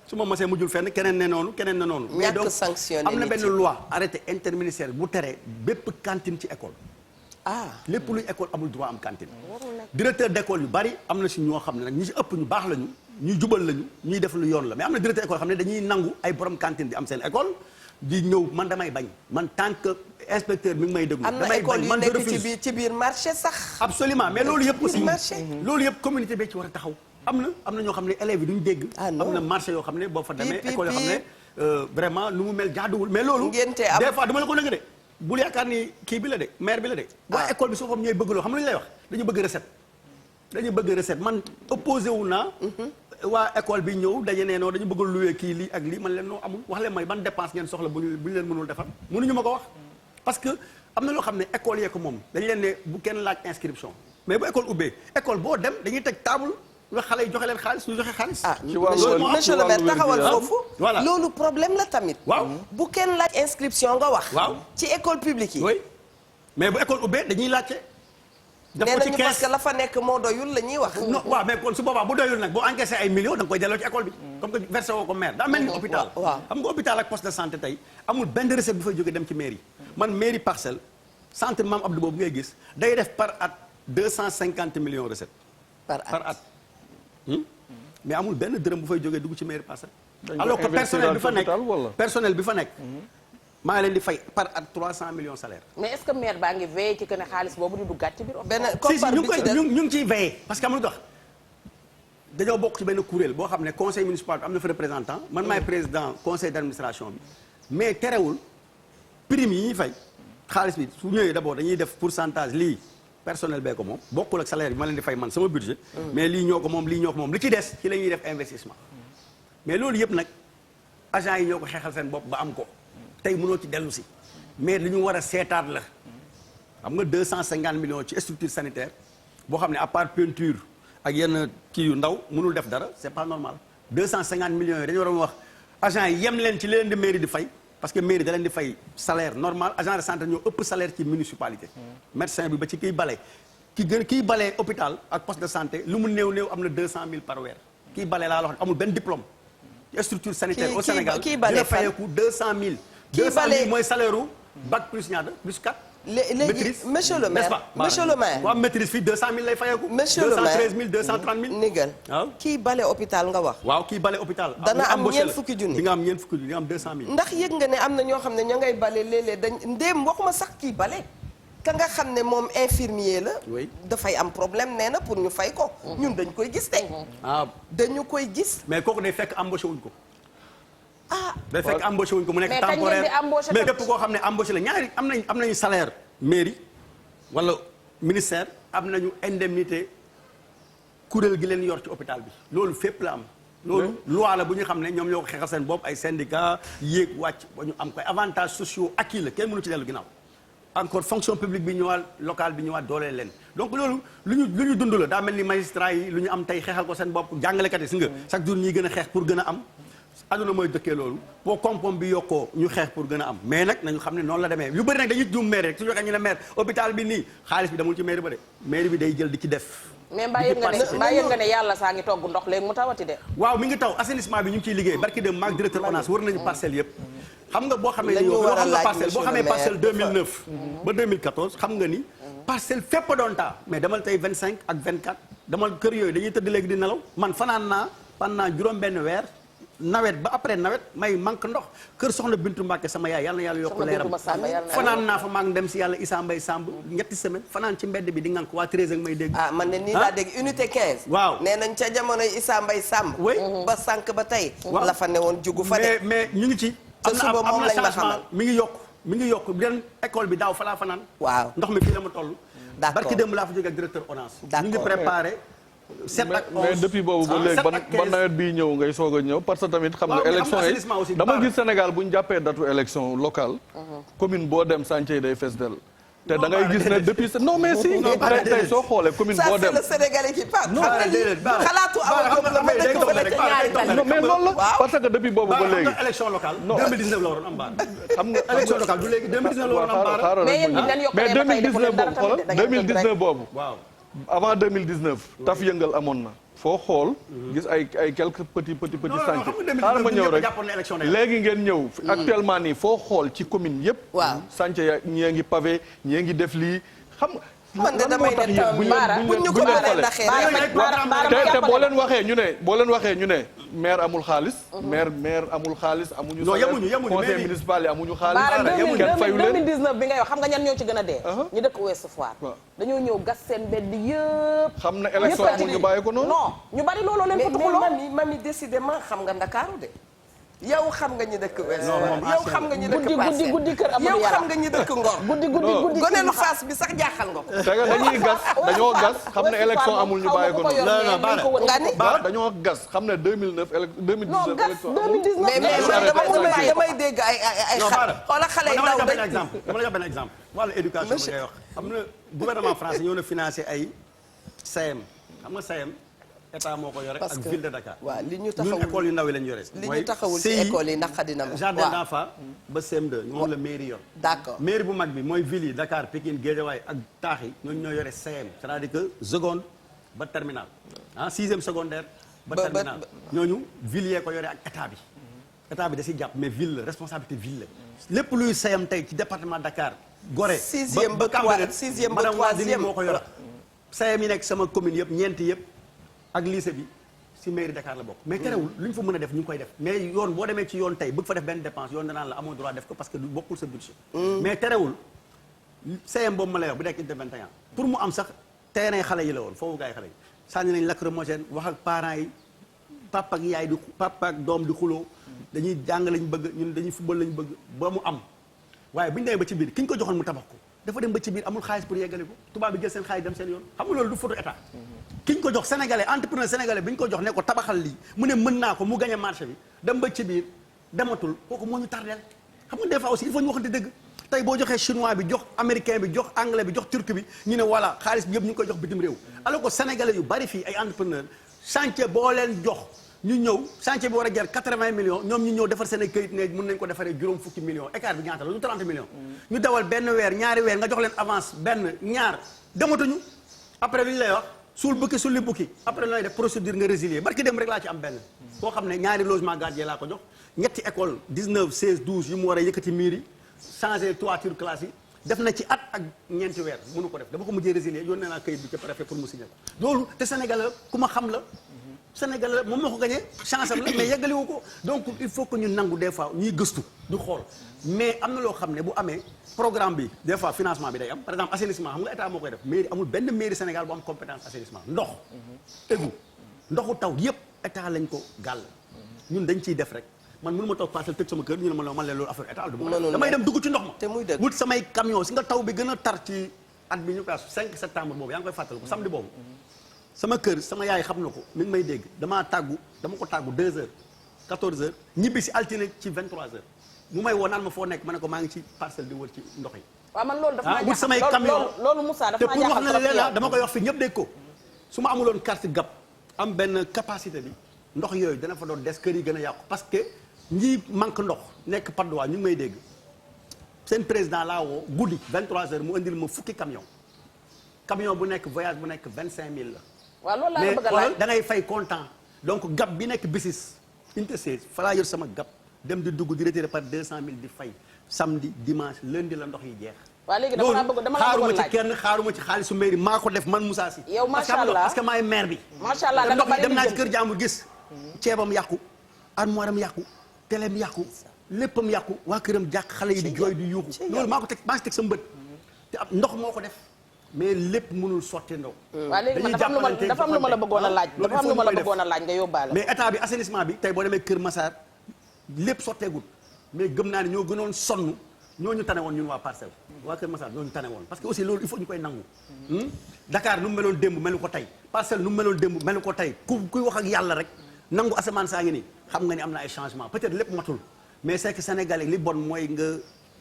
Speaker 3: su ma mosee mujjul fenn keneen ne noonu mais donc am na benn loi arrêté interministériel bu tere bépp cantine ci école lépp luy école amul droit am cantine directeur d'école yu bari am na si ñoo xam ne nag ñi si ëpp ñu baax lañu ñuy jubal lañu ñuy def lu yoon la mais am na directeur école xam ne dañuy nangu ay borom cantine di am seen école di ñëw man damay bañ man tant que inspecteur mi ngi may déglu damay bañ man je refuse
Speaker 1: ci biir marché sax
Speaker 3: absolument mais loolu yëpp aussi loolu yëpp communauté bi ci war a taxaw am na ñoo xam ne élèves yi duñ dégg am na marché yoo xam ne boo fa demee école yoo xam ne vraiment lu mu mel jaaduwul mais loolu des fois dama la ko nëgg de bul yaakaar ni kii bi la de maire bi la de waa école bi soo xam ñooy bëgg loo xam lu ñu lay wax dañu bëgg recette man opposé wu naa waa école bi ñëw daje nee noo dañu bëgg louer kii lii ak lii man leen noo amul wax leen may ban dépense ngeen soxla bu ñu leen mënul defar mënuñu ma ko wax parce que am na loo xam ne école yee ko moom dañu leen ne bu kenn laaj inscription mais bu école ubbee école boo dem dañuy teg table nga xale yi joxe leen xaalis ñu joxe xaalis
Speaker 1: monsieur le maire taxawal foofu
Speaker 3: voilà
Speaker 1: loolu problème la tamit
Speaker 3: waaw
Speaker 1: bu kenn laaj inscription nga wax
Speaker 3: waaw
Speaker 1: ci école publique yi
Speaker 3: oui mais bu école ubbee dañuy laajte
Speaker 1: nee nañu parce que la fa nekk moo doyul la ñuy wax
Speaker 3: non waaw mais kon su boobaa bu doyul nag boo encaissé ay millions da nga koy delloo ci école bi comme que versé woo ko maire daa mel ni hôpital xam nga hôpital ak poste de santé tey amul benn recette bu fay jógee dem ci mairie man mairie Parcelles centre Mame Abdou boobu ngay gis day def par at 250 millions recette par at mais amul benn dërëm bu fay jógee dugg ci mairie Parcelles alors que personnel bi fa nekk maa ngi leen di fay par at 300 millions salaire.
Speaker 2: mais est-ce que maire baa ngi veillé ci que ne xaalis boobu di duggaat ci biir.
Speaker 1: benn
Speaker 3: si ñu ngi ciy veillé parce que am lu tax dañoo bokk ci benn kuréel boo xam ne conseil municipal bi am na fa représentant man maay président conseil d'administration bi mais terewul prime yi ñuy fay xaalis bi su ñëwee d'abord dañuy def pourcentage lii personnel bee ko moom bokkul ak salaire bi ma leen di fay man sama budget mais lii ñoo ko moom li ci des ci la ñuy def investissement mais loolu yëpp nag agent yi ñoo ko xeexal seen bopp ba am ko tey mënoo ci dellu si mais li ñu war a seetaat la xam nga 250 millions ci structure sanitaire boo xam ne à part peinture ak yenn kii yu ndaw mënul def dara c'est pas normal 250 millions yi dañu war a wax agent yi yem leen ci leen di mairie di fay parce que mairie da leen di fay salaire normal agent de santé ñoo ëpp salaire ci municipalité médecin bi ba ci kiy bale kiy bale hôpital ak poste de santé lu mu néew am na 200 000 par weer kiy bale laa la wax amul benn diplôme ci structure sanitaire au Sénégal dina fayeeku 200 000 200 000 mooy salaire u bac plus ñaata plus 4
Speaker 1: léegi monsieur le maire monsieur le maire
Speaker 3: waaw maîtrise fii 200 000 lay fayeeku
Speaker 1: monsieur le maire
Speaker 3: 213 000 230 000
Speaker 1: nigal
Speaker 3: waaw
Speaker 1: kii bale hôpital nga wax
Speaker 3: waaw kii bale hôpital
Speaker 1: dana am ñeent fukki junni
Speaker 3: di nga am ñeent fukki junni di nga am 200 000
Speaker 1: ndax yëg nga ne am na ñoo xam ne ña ngay bale léeg-léeg dañ ndéem waxuma sax kii bale ka nga xam ne moom infirmier la dafay am problème nee na pour ñu fay ko ñun dañ koy gis de dañu koy gis
Speaker 3: mais kooku day fekk embauché wuñ ko day fekk embauché wuñ ko mu nekk temporaire mais képp koo xam ne embauché la ñaari am nañu salaire mairie wala ministère am nañu indemnité kuréel gi leen yor ci hôpital bi loolu fépp la am loolu loi la bu ñu xam ne ñoom ñoo ko xeexal seen bopp ay syndicat yéeg wàcc ba ñu am koy avantages sociaux acquis la kenn mënu ci dellu ginnaaw encore fonction publique bi ñëwaat locale bi ñëwaat dooleel leen donc loolu lu ñu dund la daa mel ni magistrat yi lu ñu am tey xeexal ko seen bopp jàngalekat yi si nga chaque jour ñuy gën a xeex pour gën a am aduna mooy dëkkee loolu boo koom-koom bi yokkoo ñu xeex pour gën a am mais nag nañu xam ne noonu la demee yu bëri nag dañuy juum maire rek su waxee ñu ne maire hôpital bi nii xaalis bi demul ci maire ba de maire bi day jël di ci def
Speaker 2: mais mbaa yëg nga ne yàlla saa ngi togg ndox léegi mu tawati de
Speaker 3: waaw mi ngi taw assainissement bi ñu ngi ciy liggéey barki dem maag directeur ONAS war nañu parcelle yëpp xam nga boo xamee ni yow xam nga parcelle boo xamee parcelle 2009 ba 2014 xam nga ni parcelle fépp doon taa mais demal tey 25 ak 24 demal kër yooyu dañuy tëdd léegi di nelaw man fanaan naa pendant juróom benn weer nawet ba après nawet may manque ndox kër soxna Bintu Mbàkke sama yaay yàlla na yàlla yokk leeram fanaan naa fa maa ngi dem si yàlla Issa Mbaye Samb ñetti semaine fanaan ci mbedd bi di ngan ko waa 13 ak may dégg
Speaker 1: man ne nii laa dégg unité 15
Speaker 3: waaw
Speaker 1: nee nañ ca jamonoy Issa Mbaye Samb ba sànq ba tey la fa ne woon jugu fa de
Speaker 3: mais ñu ngi ci am na changement mi ngi yokk den école bi daaw fa laa fanaan
Speaker 1: waaw
Speaker 3: ndox mi fii la ma toll barki démb laa fa jóge ak directeur ONAS ñu ngi préparé
Speaker 4: mais depuis boobu ba léegi ba nawet bii ñëw ngay soog a ñëw parce que tamit xam nga élection yi dama gis Sénégal bu ñu jàppee datu élection locale commune boo dem chantier day fees del te da ngay gis ne depuis non mais si tey soo xoolee commune boo dem
Speaker 1: ça c'est le Sénégalais qui parle. xalaatu
Speaker 4: non mais loolu la parce que depuis boobu ba léegi.
Speaker 3: élection locale 2019 la waroon am baar. xam nga élection locale du léegi 2019 la waroon am baar.
Speaker 2: mais
Speaker 4: 2019 boobu.
Speaker 3: waaw
Speaker 4: avant 2019. taf yëngal amoon na. foo xool gis ay quelques petits sànq. xaaral ma ñëw rek léegi ngeen ñëw. actuellement nii foo xool ci commune yëpp.
Speaker 1: waaw
Speaker 4: sànq ya ñii ngi pavé ñii ngi def lii xam nga.
Speaker 1: man de damay ne buñ ñu ko paree ndaxee
Speaker 4: te boo leen waxee ñu ne maire amul xaalis. maire amul xaalis amuñu.
Speaker 3: non yemuñu
Speaker 4: conseil municipal yi amuñu xaalis.
Speaker 2: kenn fayu leen 2019 bi ngay wax xam nga ñan ñoo ci gën a dee. ñu dëkk Ouest Foire. dañoo ñëw gas seen mbedd yëpp.
Speaker 4: xam na élection amul ñu bàyyi ko noonu.
Speaker 2: non ñu bari looloo leen fa tuxuloo.
Speaker 1: mais mami décidément xam nga Ndakaaru de. yow xam nga ñi dëkk Ouest yow xam nga ñi dëkk Parcelles
Speaker 2: guddi kër Amadou
Speaker 1: yow
Speaker 2: Yàlla
Speaker 1: xam nga ñi dëkk Ngor
Speaker 2: guddi
Speaker 1: goneelu Fass bi sax jaaxal nga ko
Speaker 4: dañoo gas xam ne élection amul ñu bàyyi ko noonu
Speaker 1: nga ni
Speaker 4: dañoo gas xam ne 2019 élection
Speaker 1: mais damay dégg ay xoola xale yi ndaw
Speaker 3: dama la jox benn exemple wàllu éducation bi ngay wax xam nga gouvernement français ñoo na financé ay CM xam nga CM état moo ko yore ak ville de Dakar.
Speaker 1: waaw li ñu taxawul
Speaker 3: ñun école yu ndaw yi lañ yore.
Speaker 1: li ñu taxawul ci école yi naqadi na ma.
Speaker 3: jardin d'enfants ba CM2 ñoom la mairie yor.
Speaker 1: d'accord
Speaker 3: mairie bu mag bi mooy ville yi Dakar Pikine Guédiawaye ak taax yi ñooñu ñoo yore CM c'est-à-dire que seconde ba terminale ah sixième secondaire ba terminale ñooñu ville yee ko yore ak état bi. état bi da siy jàpp mais ville la responsabilité ville la lépp luy CM tey ci département Dakar. Gorée
Speaker 1: sixième ba troisième
Speaker 3: moo ko yor CM yi nekk sama commune yëpp ñeenti yëpp. ak lycée bi ci mairie Dakar la bokk mais terewul lu ñu fa mën a def ñu ngi koy def mais yoon boo demee ci yoon tey bëgg fa def benn dépense yoon danaan la amoo droit def ko parce que du bokkul sa budget mais terewul CM boobu ma lay wax bu nekk unité 21 pour mu am sax terrain xale yi la woon foofu gars yi xale yi sànni nañ lacrymogène wax ak parents yi papa ak yaay di papa ak doom di xuloo dañuy jàng lañ bëgg ñun dañuy football lañ bëgg ba mu am waaye bu ñu demee ba ci biir ki ñu ko joxoon mu tabax ko dafa dem ba ci biir amul xaalis pour yeggale ko tubaab bi jël seen xaalis dem seen yoon xam nga loolu du photo état ki ñu ko jox sénégalais entrepreneur sénégalais bi ñu ko jox ne ko tabaxal lii mu ne mën naa ko mu gagné marché bi dem ba ci biir dematul kooku moo ñu tardeel xam nga des fois aussi il faut ñu waxante dëgg tey boo joxee chinois bi jox américain bi jox anglais bi jox turc bi ñu ne voilà xaalis bi yëpp ñu ngi koy jox bitim réew alors que sénégalais yu bari fii ay entrepreneur chantier boo leen jox ñu ñëw chantier bi war a jar 80 millions ñoom ñu ñëw defar seen ay këyit ne mën nañ ko defaree juróom fukki millions écart bi ñaata la du 30 millions ñu dawal benn weer ñaari weer nga jox leen avance benn ñaar dematuñu après lu ñu lay wax suul bukki sulli bukki après looy def procédure nga résilier barki dem rek laa ci am benn koo xam ne ñaari logement gardien laa ko jox ñetti école 19 16 12 yu mu war a yëkkati miir yi changer toiture classe yi def na ci at ak ñeenti weer mënu ko def dama ko mujjee résilier yónnee naa këyit bi ca préfet pour mu signer ko loolu te Sénégal la ku ma xam la Sénégal la moom moo ko gagné chance am la mais yeggaliwu ko donc il faut que ñu nangu des fois ñuy gëstu du xool mais am na loo xam ne bu amee programme bi des fois financement bi day am par exemple assainissement xam nga état moo koy def mairie amul benn mairie Sénégal bu am compétence assainissement ndox égout ndoxu taw yépp état lañ ko gàll ñun dañ ciy def rek man mënu ma toog Parcelles tëj sama kër ñu ne man leen loolu affaire état du ma damay dem dugg ci ndox ma
Speaker 1: te muy dëgg
Speaker 3: wut samay camion si nga taw bi gën a tar ci at bi ñu ko 5 septembre boobu yaa ngi koy fàttali ko samedi boobu sama kër sama yaay xam na ko mi ngi may dégg dama ko tàggu 2 heures 14 heures ñibbi si altine ci 23 heures mu may woo naan ma foo nekk ma ne ko maa ngi ci parcelle di wër ci ndox yi.
Speaker 2: waaw man loolu dafa
Speaker 3: wut samay camion
Speaker 2: loolu Moussa dafa
Speaker 3: te pour wax na leen dama koy wax fi ñëpp dégg ko su ma amuloon carte GAB am benn capacité bi ndox yooyu dana fa doon des kër yi gën a yàqu parce que ñi manque ndox nekk Patte d'Oie ñu ngi may dégg seen président laa woo guddi 23 heures mu indil ma fukki camion bu nekk voyage bu nekk 25000 la.
Speaker 2: waaw loolu laa la bëgg a laaj
Speaker 3: mais da ngay fay comptant donc GAB bi nekk BICIS unité 16 fa laa yor sama GAB dem di dugg di retiré par 200000 di fay samedi dimanche lundi la ndox yi jeex.
Speaker 2: waaw léegi dama la bëgg
Speaker 3: xaaruma ci kenn xaaruma ci xaalisu mairie maa ko def man Moussa Sy.
Speaker 2: yow macha allah
Speaker 3: parce que maay maire bi.
Speaker 2: macha allah da nga bari
Speaker 3: dem naa ci kër jàmbur gis. ceebam yàqu armoire am yàqu teleem yàqu léppam yàqu waa këram jàq xale yi di jooy di yuuxu loolu maa ko teg maa ngi teg sa mbët te ab ndox moo ko def mais lépp mënul sotti ndox.
Speaker 2: waaw léegi man dafa am lu ma la bëggoon a laaj dafa am lu ma la bëggoon a laaj nga yóbbaale.
Speaker 3: mais état bi assainissement bi tey boo demee Kër Massar lépp sotteegul mais gëm naa ne ñoo gënoon sonn ñooñu tane woon ñun waa Parcelles waa Kër Massar ñooñu tane woon parce que aussi loolu il faut ñu koy nangu. Dakar nu mu meloon démb melu ko tey Parcelles nu mu meloon démb melu ko tey kuy wax ak yàlla rek nangu asamaan saa ngi ni xam nga ni am na ay changement peut-être lépp matul mais c'est que Sénégalais li bon mooy nga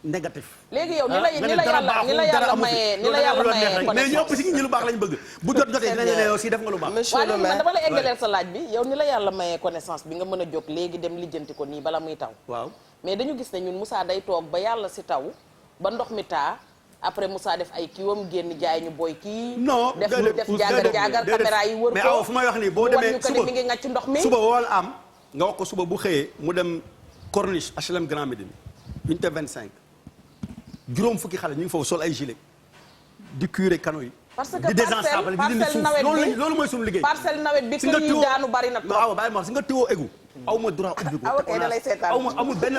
Speaker 3: négatif.
Speaker 2: léegi yow ni la yàlla mayee
Speaker 3: mais ñëpp si ñi lu baax lañ bëgg bu jotee dinañ ne yow si def nga lu baax.
Speaker 2: monsieur le maire dama la eggaleel sa laaj bi yow ni la yàlla mayee connaissance bi nga mën a jóg léegi dem lijjanti ko nii bala muy taw.
Speaker 3: waaw
Speaker 2: mais dañu gis ne ñun Moussa day toog ba yàlla si taw ba ndox mi taa après Moussa def ay kiiwam génn jaay ñu booy kii.
Speaker 3: non
Speaker 2: def jaagar caméra yi wër ko
Speaker 3: mais aw fu may wax nii boo demee
Speaker 2: suba mi ngi ngàcc ndox mi
Speaker 3: suba wala am nga wax ko suba bu xëyee mu dem Corniche HLM Grand Médine unité 25 juróom fukki xale ñu ngi foofu sol ay gilet di curer canaux yi.
Speaker 2: parce que
Speaker 3: di désensabler di dindi suuf loolu mooy suñu liggéey.
Speaker 2: parcelle nawet bi kër yi daanu bari na trop.
Speaker 3: waaw bàyyi ma wax si nga tiwoo égout. aw ma droit ubbi ko.
Speaker 2: ok da lay seetaan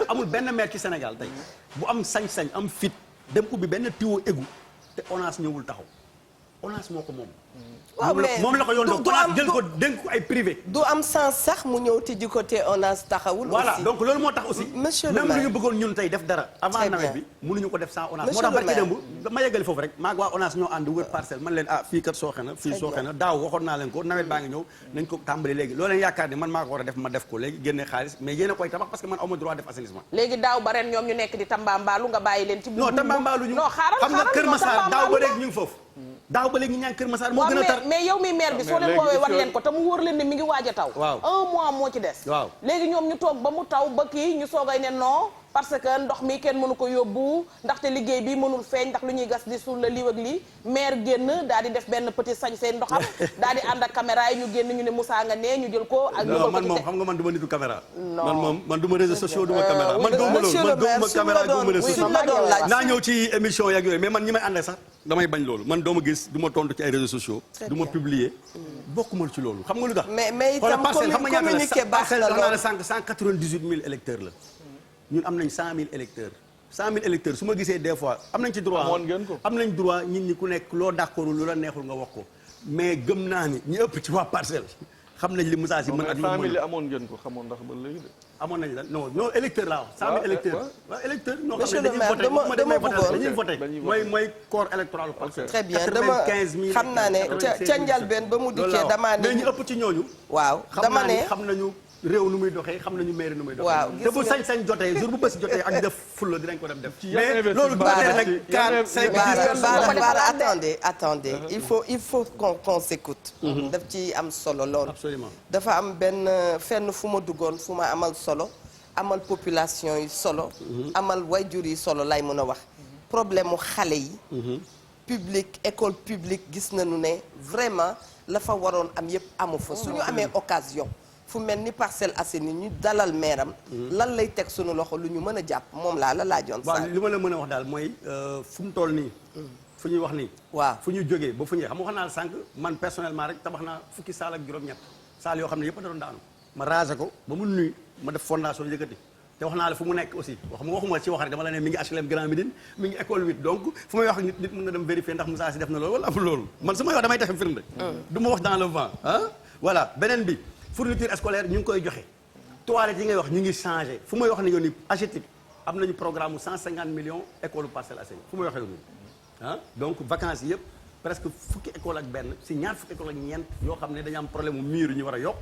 Speaker 3: amul benn maire ci Sénégal tey bu am sañ-sañ am fit dem ubbi benn tiwoo égout te ONAS ñëwul taxaw ONAS moo ko moom.
Speaker 1: waaw mais
Speaker 3: moom la ko yoon doon ONAS jël ko dénk ko ay privé.
Speaker 1: du am sens sax mu ñëw tijji ko te ONAS taxawul.
Speaker 3: voilà
Speaker 1: aussi
Speaker 3: donc loolu moo tax aussi.
Speaker 1: monsieur le maire
Speaker 3: même lu ñu bëggoon ñun tey def dara. avant nawet bi mënuñu ko def sans ONAS. moo tax barki démb ma yeggali foofu rek maa ngi waa ONAS ñoo ànd wër parcelle man leen fii kat sooxe na fii sooxe na daaw waxoon naa leen ko nawet baa ngi ñëw nañ ko tàmbali léegi loo leen yaakaar ni man maa ko war a def ma def ko léegi génne xaalis mais yéen a koy tabax parce que man aw ma droit def assainissement.
Speaker 2: léegi daaw ba ren ñoom ñu nekk di tambaambaalu nga bàyyi leen ci
Speaker 3: non tambaambaalu ñu
Speaker 2: non xaaral
Speaker 3: xam nga Kër Massar daaw ba léegi ñu ngi foofu daaw ba léegi ñu ñaan Kër Massar moo gën a tar
Speaker 2: mais yow mi maire bi soo leen woowee wan leen ko te mu wóor leen ne mi ngi waaj a taw
Speaker 3: waaw
Speaker 2: 1 mois moo ci des
Speaker 3: waaw
Speaker 2: léegi ñoom ñu toog ba mu taw ba kii ñu soogay ne non parce que ndox mi kenn mënu ko yóbbu ndaxte liggéey bi mënul feeñ ndax lu ñuy gas di suul la lii ak lii maire génn daal di def benn petit sañ seen ndoxam daal di ànd ak caméra yi ñu génn ñu ne Moussa nga ne ñu jël ko ak
Speaker 3: non man moom xam nga man du ma nitu caméra man du ma réseaux sociaux du ma caméra man gëwuma loolu man gëwuma caméra gëwuma réseaux sociaux naa ñëw ci émission yak yooyu mais man ñi may àndal sax damay bañ loolu man dooma gis du ma tontu ci ay réseaux sociaux du ma publier bokkuma ci loolu xam nga lu tax
Speaker 1: mais itam communiqué baax na
Speaker 3: loolu la 198 000 électeurs la ñun am nañ 100 000 électeurs 100 000 électeurs su ma gisee des fois am nañ ci droit am nañ droit nit ñi ku nekk loo d'accord lu la neexul nga wax ko mais gëm naa ni ñi ëpp ci waa parcelle xam nañ li Moussa Sy mën ak lu mu mën
Speaker 4: amoon ngeen ko xamoon ndax ba léegi de
Speaker 3: amoon nañ la non électeur laa wax 100 000 électeurs waaw électeur ñoo xam ne dañuy voté mooy corps électoral parcelle
Speaker 1: très bien dama xam naa ne ca njalbeen ba mu dikkee damaa ne
Speaker 3: mais ñu ëpp ci ñooñu
Speaker 1: waaw dama ne
Speaker 3: xam nañu réew nu muy doxee xam nañu mairie nu muy doxee.
Speaker 1: waaw
Speaker 3: te bu sañ-sañ jotee jour bu bës jotee ak def fulla dinañ ko dem def. mais loolu du ma rek 4 5 attendez il faut qu'on s'écoute. daf ci am solo lool. absolument
Speaker 1: dafa am benn fenn fu ma duggoon fu ma amal solo amal population yi solo. amal wayjur yi solo lay mën a wax. problème mu xale yi. public école publique gis nañu ne vraiment la fa waroon am yépp amu fa su ñu amee occasion. fu mel ni Parcelles Assainies ñu dalal meeram lan lay teg sunu loxo lu ñu mën a jàpp moom laa la laajoon.
Speaker 3: waaw li ma la mën a wax daal mooy fu mu toll nii. fu ñuy wax nii.
Speaker 1: waaw
Speaker 3: fu ñu jógee ba fu ñuy xam nga wax naa la sànq man personnellement rek tabax naa fukki saal ak juróom-ñett saal yoo xam ne yëpp a doon daanu. ma rasé ko ba mu nuyu ma def fondation yëkkati te wax naa la fu mu nekk aussi waxuma ci wax rek dama la ne mi ngi HLM Grand Médine mi ngi école 8 donc fu may wax nit mën na dem vérifier ndax Moussa Sy def na loolu wala amul loolu man su may wax damay taxe firnde. du ma wax dans le vent voilà beneen bi. fourniture scolaire ñu ngi koy joxe toilettes yi ngay wax ñu ngi changé fu may wax ne yow ni AGETIP am nañu programme mu 150 millions école Parcelles Assainies fu may waxee yow nii donc vacances yi yëpp presque fukki école ak benn si ñaar fukki école ak ñeent yoo xam ne dañu am problème mu mur yi ñu war a yokk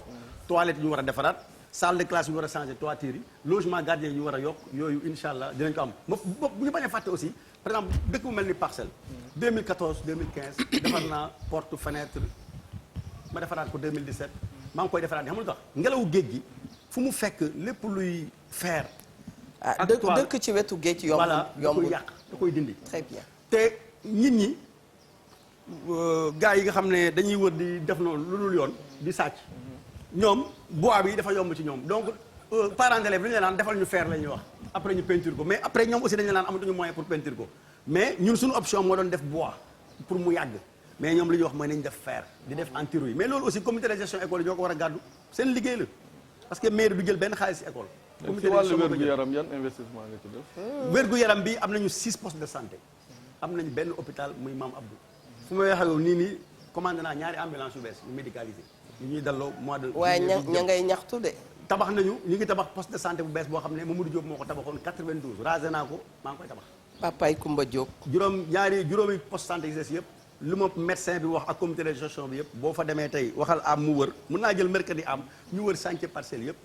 Speaker 3: toilettes yi ñu war a defaraat salle de classe yi ñu war a changé toiture yi logement gardien yi ñu war a yokk yooyu incha allah dinañ ko am bu ñu bañ a fàtte aussi par exemple dëkk bu mel ni Parcelles 2014 2015 defar naa porte fenêtre ma defaraat ko 2017 maa ngi koy defaraat xam nga lu tax ngelawu géej gi fu mu fekk lépp luy fer.
Speaker 1: dëkk ci wetu géej yomb
Speaker 3: voilà da koy yàq da koy dindi.
Speaker 1: très bien
Speaker 3: te nit ñi gars yi nga xam ne dañuy wër di def noonu lu dul yoon di sàcc. ñoom bois bi dafa yomb ci ñoom donc parents d'élèves li ñu naan defal ñu fer la ñuy wax après ñu peinture ko mais après ñoom aussi dañu naan amatuñu moyen pour peinture ko mais ñun suñu option moo doon def bois pour mu yàgg. mais ñoom li ñuy wax mooy nañ def fer di def antirouille yi mais loolu aussi comité de gestion école yi ñoo ko war a gàddu seen liggéey la parce que maire du jël benn xaalis ci école.
Speaker 4: comité de gestion wér-gu-yaram yan investissement nga ci def.
Speaker 3: wér-gu-yaram bi am nañu 6 postes de santé am nañu benn hôpital muy Maam Abdou fu may waxee yow nii commandé naa ñaari ambulance yu bees yu médicalisé yu ñuy dalloo mois de.
Speaker 1: waaye ña ngay ñaxtu de.
Speaker 3: tabax nañu ñu ngi tabax poste de santé bu bees boo xam ne Mamadou Diop moo ko tabaxoon 92 rasé naa ko maa ngi koy tabax.
Speaker 1: Papaay Kumba Diop.
Speaker 3: juróomi poste santé yi des yëpp. lu ma médecin bi wax ak comité de gestion bi yëpp boo fa demee tey waxal am mu wër mun naa jël mercredi am ñu wër chantier parcelle yëpp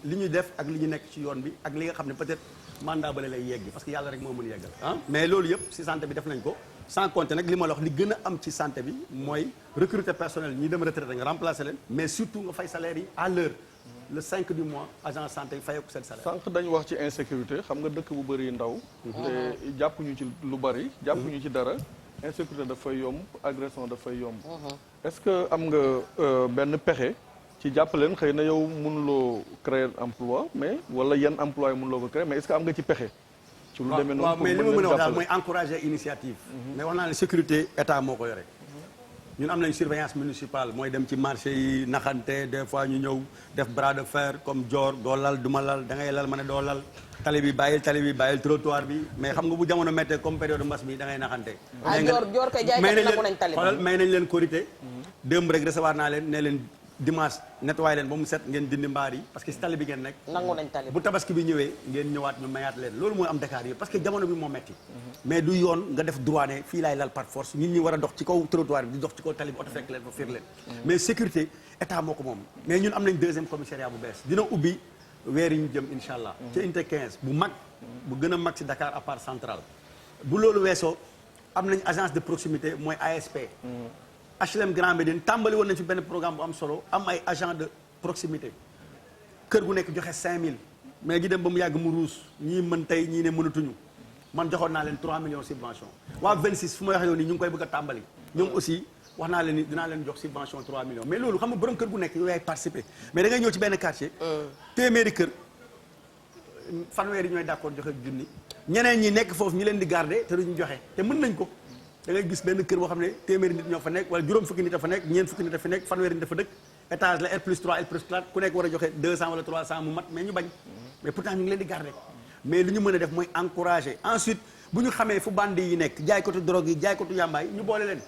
Speaker 3: li ñu def ak li ñu nekk ci yoon bi ak li nga xam ne peut-être mandat bale lay yegg parce que yàlla rek moo mën yeggal mais loolu yëpp ci santé bi def nañ ko sans compter nag li ma la wax li gën a am ci santé bi mooy recruter personnel ñi dem retraité nga remplacer leen mais surtout nga fay salaire yi à l'heure le 5 du mois agent santé fayoo ko seen salaire.
Speaker 4: sànq dañu wax ci insécurité xam nga dëkk bu bëri ndaw. te jàppuñu ci lu bëri. jàppuñu ci dara. insécurité dafay yomb agression dafay yomb. est-ce que am nga benn pexe ci jàppaleen xëy na yow mënuloo créer emploi mais wala yan emploi mënuloo ko créer mais est-ce que am nga ci pexe. ci lu demee noonu
Speaker 3: waaw mais li ma mën a wax daal mooy encourager initiative. mais wax naa ne sécurité état moo ko yore. ñun am nañ surveillance municipale mooy dem ci marché yi naxante des fois ñu ñëw def bras de fer comme joor doo lal du ma lal da ngay lal ma ne doo lal tali bi bàyyil trottoir bi mais xam nga bu jamono méttee comme période mbas mi da ngay naxante.
Speaker 2: joor kay jaaykat nangu nañ tali bi
Speaker 3: may nañ leen korité démb rek recevoir naa leen ne leen dimanche nettoyé leen ba mu set ngeen dindi mbaar yi parce que si tali bi ngeen nekk
Speaker 2: nangu nañ tali
Speaker 3: bu tabaski bi ñëwee ngeen ñëwaat ñu mayaat leen loolu mooy am Dakar yëpp parce que jamono bi moo metti mais du yoon nga def droit ne fii laay lal par force nit ñi war a dox ci kaw trottoir bi di dox ci kaw tali bi oto fekk leen fa fiir leen mais sécurité état moo ko moom mais ñun am nañ deuxième commissariat bu bees dina ubbi weer yi ñu jëm insha allah ci unité 15 bu mag bu gën a mag si Dakar à part central bu loolu weesoo am nañ agence de proximité mooy ASP HLM Grand Médine tàmbali woon nañ fi benn programme bu am solo am ay agent de proximité kër gu nekk joxe 5000 mais gi dem ba mu yàgg mu ruus ñii mën tey ñii ne mënatuñu man joxoon naa leen 3 millions subvention waa 26 fu ma waxee yoon nii ñu ngi koy bëgg a tàmbali ñoom aussi wax naa leen ni dinaa leen jox subvention 3 millions mais loolu xam nga borom kër gu nekk yow yaay participer mais da ngay ñëw ci benn quartier téeméeri kër fanweeri ñooy d'accord joxe junni ñeneen ñi nekk foofu ñi leen di garder te duñu joxe te mën nañ ko da ngay gis benn kër boo xam ne téeméeri nit ñoo fa nekk wala juróom fukki nit a fa nekk ñeent fukki nit a fa nekk fanweeri nit dafa dëkk étage la R+3 R+4 ku nekk war a joxe 200 wala 300 mu mat mais ñu bañ mais pourtant ñu ngi leen di garder mais li ñu mën a def mooy encourager ensuite bu ñu xamee fu bandi yi nekk jaaykatu drogue yi jaaykatu yàmbaay ñu boole leen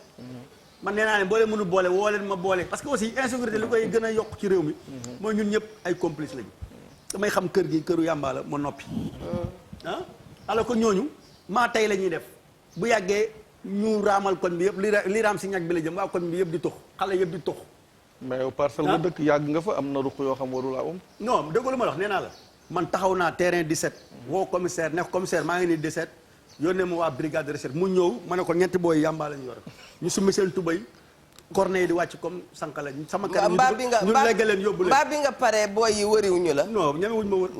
Speaker 3: man nee naa leen boo leen mënul boole woo leen ma boole parce que aussi insécurité li koy gën a yokk ci réew mi mooy ñun ñëpp ay complice lañu damay xam kër gi këru yàmbaa la ma noppi alors que ñooñu maa tey la ñuy def bu yàggee ñu raamal koñ bi yëpp li raam si ñag bi la jëm waa koñ bi yëpp di tux xale yëpp di tux
Speaker 4: mais yow parcelle nga dëkk yàgg nga fa am na ruq yoo xam warula am
Speaker 3: non dégg lu ma la wax nee naa la man taxaw naa terrain 17 woo commissaire nekk commissaire maa ngi nii 17 yónnee ma waa brigade de recherche mu ñëw ma ne ko ñetti booy yàmbaa lañu yor ñu summi seen tubay corne yi di wàcc comme sànqale sama kanam ñu legg leen yóbbu leen
Speaker 1: mbaa bi nga paree booy yi wëriwuñu la
Speaker 3: non ñemewuñ ma wër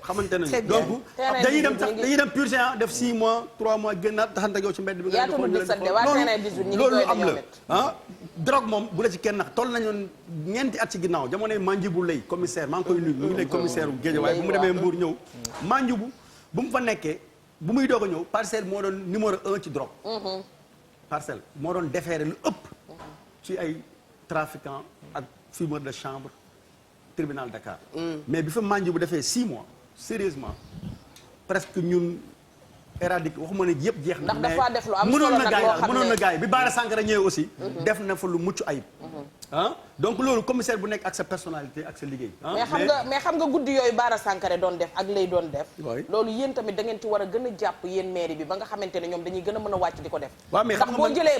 Speaker 3: xamante nañu donc dañuy dem purgé def 6 mois 3 mois génnaat taxante ak yow ci mbedd bi nga loolu am la drogue moom bu la ci kenn nax toll nañu ñeenti at ci ginnaaw jamonoy Mandibu lay commissaire maa ngi koy nuyu mu ngi lay commissaire bu Guédiawaye bu mu demee Mbour ñëw Mandibu bu mu fa nekkee bu muy doog a ñëw parcelle moo doon numéro 1 ci drogue parcelle moo doon déféré lu ëpp ci ay trafiquants ak fumeur de chambre tribunal Dakar mais bi fa Mandiou bu defee 6 mois sérieusement presque ñun éradiqué waxuma ne yëpp jeex na mais mënoon na gaay bi Bara Sankara ñëwee aussi def na fa lu mucc ayib donc loolu commissaire bu nekk ak sa personnalité ak sa liggéey
Speaker 2: mais xam nga guddi yooyu Bara Sankara doon def ak lay doon def loolu yéen tamit da ngeen ci war a gën a jàpp yéen mairie bi ba nga xamante ne ñoom dañuy gën a mën a wàcc di ko def ndax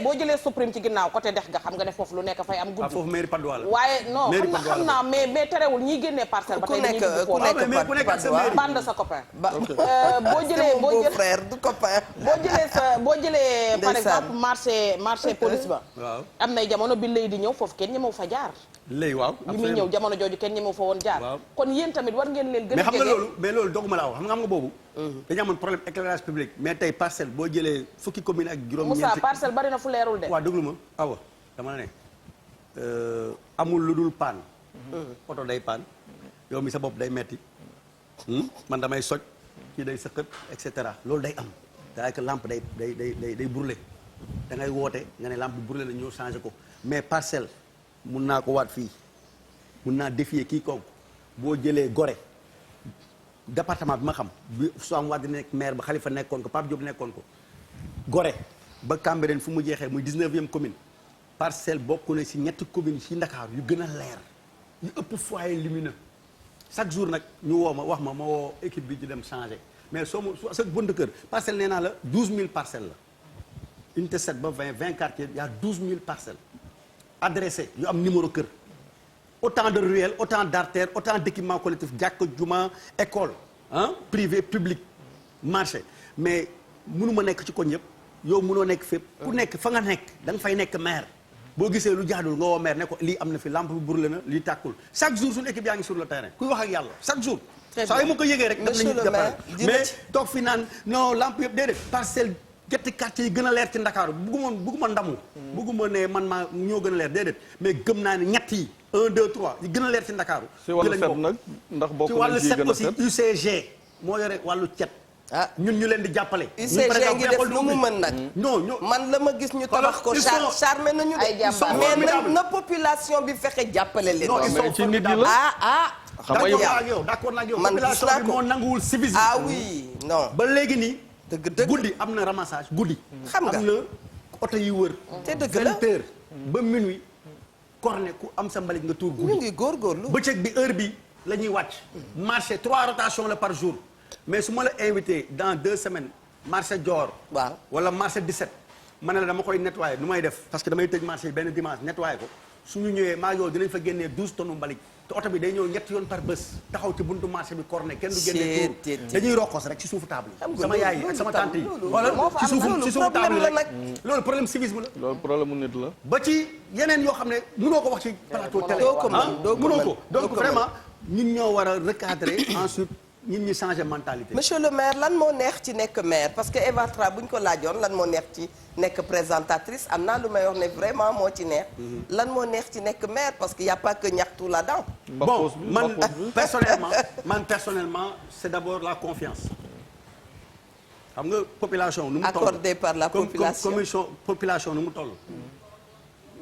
Speaker 2: boo jëlee supprime ci ginnaaw côté dex ga xam nga ne foofu lu nekk fay am guddi
Speaker 3: foofu mairie Patte d'Oie la
Speaker 2: waaye non xam naa mais terewul ñiy génnee parcelle ba tey dañuy dugg foofu bande sa copain boo jëlee par exemple marché police ba am nay jamono bi lay di ñëw foofu kenn ñemewu fa jaar
Speaker 3: léegi waaw
Speaker 2: bi muy ñëw jamono jooju kenn ñemewu fa woon jaar kon yéen tamit war ngeen leen gën a jege
Speaker 3: mais loolu doguma la wax xam nga boobu dañu amoon problème éclairage public mais tey parcelle boo jëlee fukki commune ak juróom-ñeenti
Speaker 2: Moussa parcelle bari na fu leerul de
Speaker 3: waaw déglu ma awa dama ne amul lu dul paan oto day paan yow mi sa bopp day metti man damay soj kii day sëqët et cetera loolu day am c'est que lampe day brûler da ngay woote nga ne lampe bi brûler la ñëw changé ko mais parcelle mun naa ko waat fii mun naa défier kii kooku boo jëlee Gorée département bi ma xam bi Soham Wardini nekk maire ba Khalifa nekkoon ko Pape Diop nekkoon ko Gorée ba Cambérène fu mu jeexee muy 19e commune parcelle bokk na si ñetti communes si Ndakaaru yu gën a leer yu ëpp foyer lumineux chaque jour nag ñu woo ma wax ma woo équipe bi di dem changer mais soo ma sa bënd kër parcelle nee naa la 12000 parcelles la unité 7 ba 20 quartiers y a 12000 parcelles adressées yu am numéro kër autant de ruelles autant d'artères autant d'équipements collectifs jàkka juma école privé public marché mais mënuma nekk ci koñ yëpp yow mënoo nekk fépp ku nekk fa nga nekk da nga fay nekk maire boo gisee lu jaadul nga woo maire ne ko lii am na fi lampe bi brûlé na lii tàkkul chaque jour suñu équipe yaa ngi sur le terrain kuy wax ak yàlla chaque jour saa yi ma ko yëgee rek dem nañu jàppale mais toog fi naan non lampe yëpp déedéet parcelle ñetti quartier yi gën a leer ci Ndakaaru bugguma ndamu bugguma ne man maa ñoo gën a leer déedéet mais gëm naa ne ñett yi 1 2 3 yi gën a leer ci Ndakaaru
Speaker 4: ci wàllu set nag ndax bokk
Speaker 3: ci wàllu
Speaker 4: nañ ci
Speaker 3: set
Speaker 4: gën a
Speaker 3: aussi
Speaker 4: set
Speaker 3: UCG moo yore wàllu cet ñun ñu leen di jàppale
Speaker 1: UCG ngi def lu mu mën nag
Speaker 3: non
Speaker 1: man la ma gis ñu tabax ko charmé nañu de mais na population bi fexe jàppale leen
Speaker 4: mais ci nit ñi la
Speaker 3: xam nga yow d'accord naa ak yow population bi moo nanguwul civisme
Speaker 1: oui non
Speaker 3: ba léegi nii
Speaker 1: dëgg
Speaker 3: guddi am na ramassage guddi
Speaker 1: xam nga
Speaker 3: am na oto yi wër
Speaker 1: te dëgg la
Speaker 3: 20 heures ba minuit corne ku am sa mbalit nga tuur guddi
Speaker 1: ñu ngi góorgóorlu
Speaker 3: bëccëg bi heure bi la ñuy wàcc marché 3 rotations la par jour mais su ma la invité dans 2 semaines marché Dior
Speaker 1: waaw
Speaker 3: wala marché 17 ma ne la dama koy nettoyer nu may def parce que damay tëj marché yi benn dimanche nettoyer ko suñu ñëwee maa yow dinañ fa génnee 12 tonnes mbalit te oto bi day ñëw ñetti yoon par bés taxaw ci buntu marché bi corne kenn du génne tuur dañuy rokkos rek ci suufu table yi sama yaay yi ak sama tante yi xoolal ci suufu table yi rek loolu problème civisme la
Speaker 4: loolu problème mu nit la
Speaker 3: ba ci yeneen yoo xam ne mënoo ko wax ci plateau télé mënoo ko donc vraiment ñun ñoo war a recadrer ensuite ñun ñi changer mentalité.
Speaker 1: monsieur le maire lan moo neex ci nekk maire parce que Eva Tra bu ñu ko laajoon lan moo neex ci nekk présentatrice am naa lu may wax ne vraiment moo ci neex. lan moo neex ci nekk maire parce que y a pas que ñaxtu là-dedans.
Speaker 3: bon man personnellement c'est d'abord la confiance. xam nga population nu mu toll
Speaker 1: accordée par la population
Speaker 3: population nu mu toll.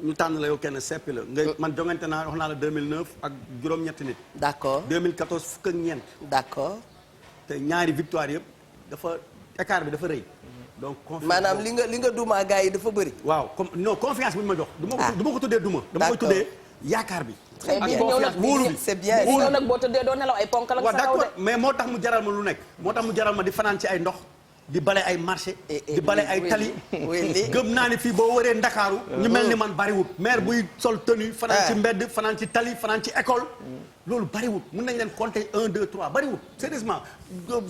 Speaker 3: ñu tànn la yow kenn seppi la nga man jongante naa wax naa la 2009 ak juróom-ñetti nit.
Speaker 1: d'accord
Speaker 3: 2014 fukk ak ñeent.
Speaker 1: d'accord.
Speaker 3: te ñaari victoire yëpp dafa écart bi dafa rëy. donc confiance
Speaker 1: maanaam li nga duma gars yi dafa bëri.
Speaker 3: waaw comme non confiance bi ñu ma jox. du ma ko tuddee duma. dama koy tuddee yaakaar bi.
Speaker 1: très bien
Speaker 3: wóolu bi
Speaker 1: c'est bien.
Speaker 2: yow nag boo tëddee doo nelaw ay ponk la
Speaker 3: waaw d'accord mais moo tax mu jaral ma lu nekk. moo tax mu jaral ma di fanaan ci ay ndox. di bale ay marché di bale ay tali gëm naa ni fii boo waree Ndakaaru ñu mel ni man bariwut maire buy sol tenue fanaan ci mbedd fanaan ci tali fanaan ci école loolu bariwut mën nañ leen compter 1 2 3 bariwut sérieusement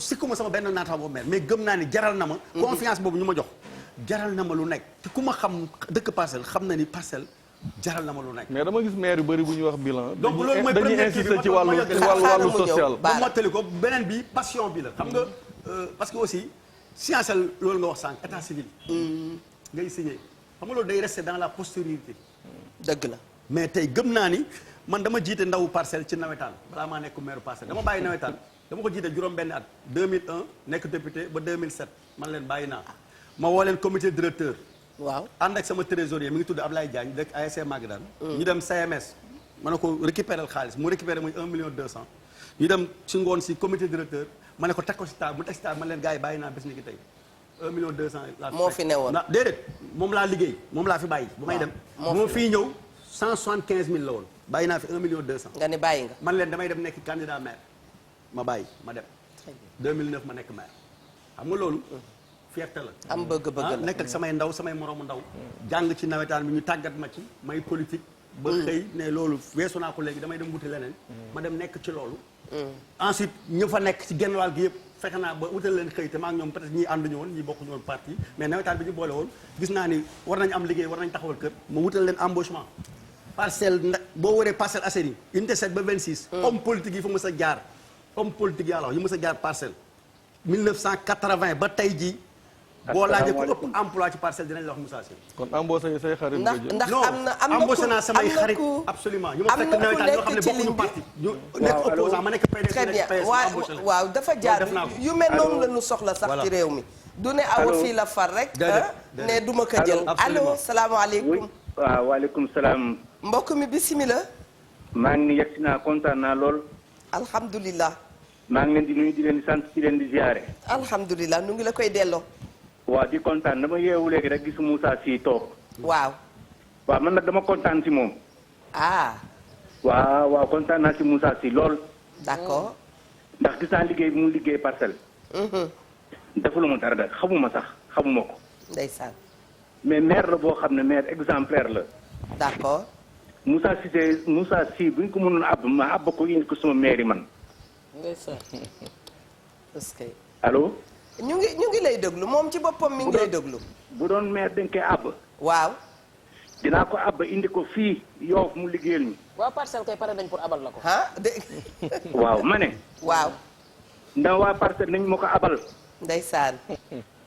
Speaker 3: sikkuma sama benn naata boobu maire mais gëm naa ni jaral na ma confiance boobu ñu ma jox jaral na ma lu nekk te ku ma xam dëkk Parcelles xam na ni Parcelles jaral na ma lu nekk
Speaker 4: mais dama gis maire yu bëri bu ñuy wax bilan
Speaker 3: donc loolu mooy
Speaker 4: dañuy insister ci wàllu social
Speaker 3: ba mottali ko beneen bi passion bi la xam nga parce que aussi science loolu nga wax sànq état civil. ngay signé xam nga loolu day rester dans la postériorité.
Speaker 1: dëgg la
Speaker 3: mais tey gëm naa ni man dama jiite ndawu Parcelles ci nawetaan balaa maa nekk maire Parcelles dama bàyyi nawetaan dama ko jiite juróom-benn at 2001 nekk député ba 2007 man leen bàyyi naa. ma woo leen comité directeur.
Speaker 1: waaw
Speaker 3: ànd ak sama trésorier mi ngi tudd Ablaye Diagne dëkk ASC Maguette. ñu dem CMS. ma ne ko récupérer xaalis mu récupérer muy 1 million 200. ñu dem ci ngoon si comité directeur. ma ne ko teg ko si table mu teg si table man leen gars yi bàyyi naa bés ni ki tey 1 million 200 laa
Speaker 1: moo fi newoon
Speaker 3: déedéet moom laa liggéey moom laa fi bàyyi bu may dem moo fii ñëw 175 000 la woon bàyyi naa fi 1 million 200
Speaker 1: nga ne bàyyi nga
Speaker 3: man leen damay dem nekk candidat maire ma bàyyi ma dem 2009 ma nekk maire xam nga loolu fierté la
Speaker 1: am bëgg-bëgg la
Speaker 3: nekk ak samay ndaw samay moroomu ndaw jàng ci nawetaan bi ñu tàggat ma ci may politique ba xëy ne loolu weesu naa ko léegi damay dem wuti leneen ma dem nekk ci loolu ensuite ñu fa nekk ci genn wàll gi yëpp fexe naa ba wutal leen xëy te maa ngi ñoom peut-être ñii ànduñu woon ñii bokkuñu woon parti mais nawetaan bi ñu boole woon gis naa ni war nañ am liggéey war nañ taxawal kër ma wutal leen embauchement Parcelles nda boo waree Parcelles Assainies unité 7 ba 26 homme politique yi fa mës a jaar homme politique yàlla wax yi mës a jaar Parcelles 1980 ba tey jii boo laajee ku ëpp emploi ci Parcelles dinañ la wax Moussa Sy.
Speaker 4: kon embauché say xarit
Speaker 1: ndax am na
Speaker 3: embauché naa samay xarit absolument ñu ma fekk nawetaan ñoo xam ne bokkuñu parti ñu nekk opposant ma nekk PDS nekk PS
Speaker 1: waaw dafa jaar yu mel noonu la ñu soxla sax ci réew mi du ne awa fii la far rek ne du ma ko jël allo salaamaaleykum
Speaker 5: waaw waaleykum salaam
Speaker 1: mbokk mi bismillah
Speaker 5: maa ngi yegg si naa kontaan naa lool
Speaker 1: alhamdulilah
Speaker 5: maa ngi leen di nuyu di leen di sant di leen di ziare
Speaker 1: alhamdulilah nu ngi la koy delloo
Speaker 5: waaw di kontaan dama yeewu léegi rek gis Moussa Sy toog
Speaker 1: waaw
Speaker 5: man nag dama kontaan si moom waaw kontaan naa si Moussa Sy lool
Speaker 1: d'accord
Speaker 5: ndax gis naa liggéey bi mu liggéey Parcelles defuluma dara da xamuma ko
Speaker 1: ndeysaan
Speaker 5: mais maire la boo xam ne maire exemplaire la
Speaker 1: d'accord
Speaker 5: Moussa Sy bu ñu ko mënoon àbb ma àbb ko indi ko sama mairie man.
Speaker 2: ndeysaan. est-ce que.
Speaker 5: allo.
Speaker 1: ñu ngi lay déglu moom ci boppam mi ngi lay déglu.
Speaker 5: bu doon maire dañ koy àbb.
Speaker 1: waaw.
Speaker 5: dinaa ko àbb indi ko fii Yoff mu liggéeyal ñu.
Speaker 2: waa parcelle kay pare nañ pour abal la ko.
Speaker 1: ah de.
Speaker 5: waaw ma ne.
Speaker 1: waaw.
Speaker 5: ndax waa parcelle nañ ma ko abal.
Speaker 1: ndeysaan.